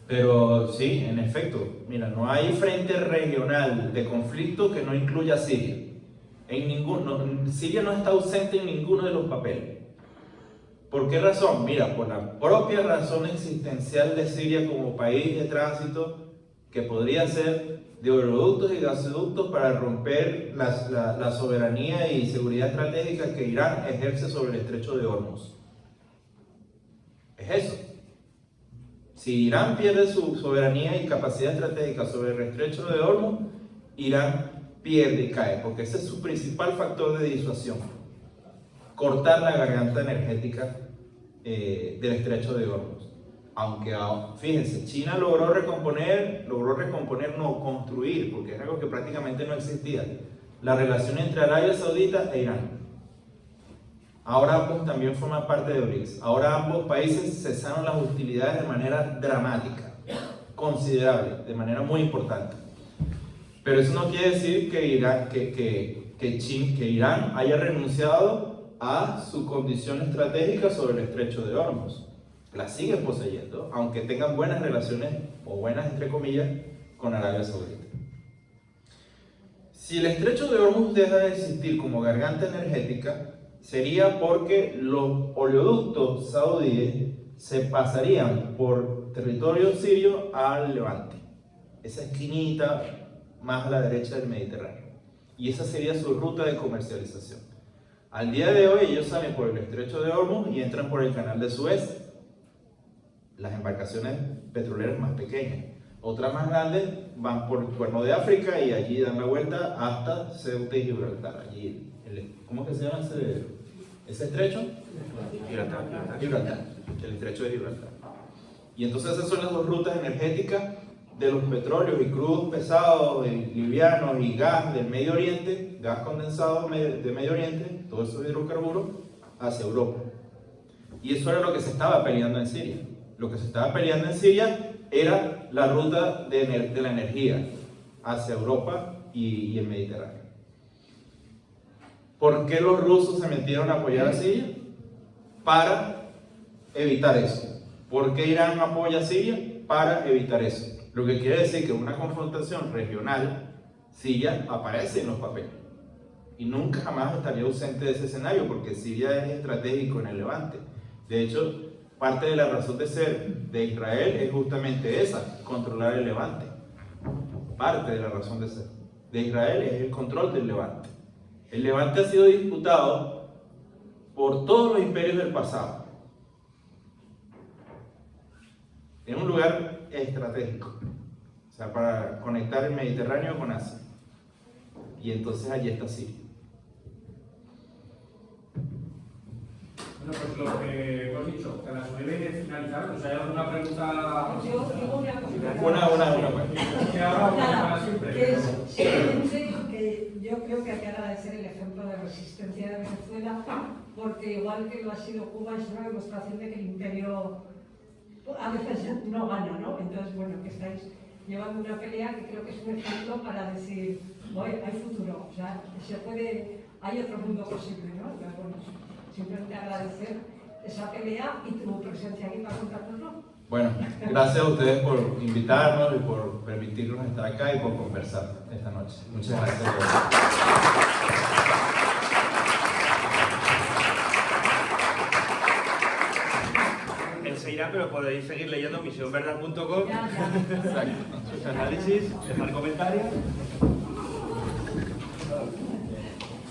Pero sí, en efecto, mira, no hay frente regional de conflicto que no incluya a Siria. Siria no está ausente en ninguno de los papeles. ¿Por qué razón? Mira, por la propia razón existencial de Siria como país de tránsito, que podría ser de oleoductos y gasoductos para romper la soberanía y seguridad estratégica que Irán ejerce sobre el estrecho de Hormuz. Es eso. Si Irán pierde su soberanía y capacidad estratégica sobre el estrecho de Hormuz, Irán pierde y cae, porque ese es su principal factor de disuasión. Cortar la garganta energética del estrecho de Hormuz. Aunque, fíjense, China logró recomponer, no construir, porque es algo que prácticamente no existía, la relación entre Arabia Saudita e Irán. Ahora ambos también forman parte de BRICS. Ahora ambos países cesaron las hostilidades de manera dramática, considerable, de manera muy importante. Pero eso no quiere decir que Irán haya renunciado a su condición estratégica sobre el estrecho de Hormuz. La siguen poseyendo, aunque tengan buenas relaciones, o buenas entre comillas, con Arabia Saudita. Si el estrecho de Hormuz deja de existir como garganta energética, sería porque los oleoductos saudíes se pasarían por territorio sirio al Levante, esa esquinita más a la derecha del Mediterráneo, y esa sería su ruta de comercialización. Al día de hoy ellos salen por el estrecho de Hormuz y entran por el canal de Suez, las embarcaciones petroleras más pequeñas. Otras más grandes van por el Cuerno de África y allí dan la vuelta hasta Ceuta y Gibraltar. Allí, ¿cómo es que se llama ese estrecho? Gibraltar, el estrecho de Gibraltar. Y entonces esas son las dos rutas energéticas de los petróleos y crudos pesados, livianos y gas del Medio Oriente, gas condensado del Medio Oriente, todos esos hidrocarburos, hacia Europa. Y eso era lo que se estaba peleando en Siria. Lo que se estaba peleando en Siria era la ruta de la energía hacia Europa y el Mediterráneo. ¿Por qué los rusos se metieron a apoyar a Siria? Para evitar eso. ¿Por qué Irán apoya a Siria? Para evitar eso. Lo que quiere decir que una confrontación regional, Siria aparece en los papeles. Y nunca jamás estaría ausente de ese escenario, porque Siria es estratégico en el Levante. De hecho, parte de la razón de ser de Israel es justamente esa, controlar el Levante. Parte de la razón de ser de Israel es el control del Levante. El Levante ha sido disputado por todos los imperios del pasado. Es un lugar estratégico, o sea, para conectar el Mediterráneo con Asia. Y entonces allí está Siria. Bueno, pues lo que hemos dicho, que a las 9 finalizamos. ¿Hay alguna pregunta? Yo digo una cosa. Una. Que ahora para siempre. Que es simplemente que yo creo que hay que agradecer el ejemplo de resistencia de Venezuela, porque igual que lo ha sido Cuba, es una demostración de que el imperio a veces no gana, ¿no? Entonces, bueno, que estáis llevando una pelea que creo que es un ejemplo para decir, oye, hay futuro, o sea, se puede, hay otro mundo posible, ¿no? Entonces, bueno, simplemente agradecer esa pelea y tu presencia aquí para contárnoslo. Bueno, gracias a ustedes por invitarnos y por permitirnos estar acá y por conversar esta noche. Muchas gracias. Él se irá, pero podéis seguir leyendo misionverdad.com, Ya. sus análisis, dejar comentarios.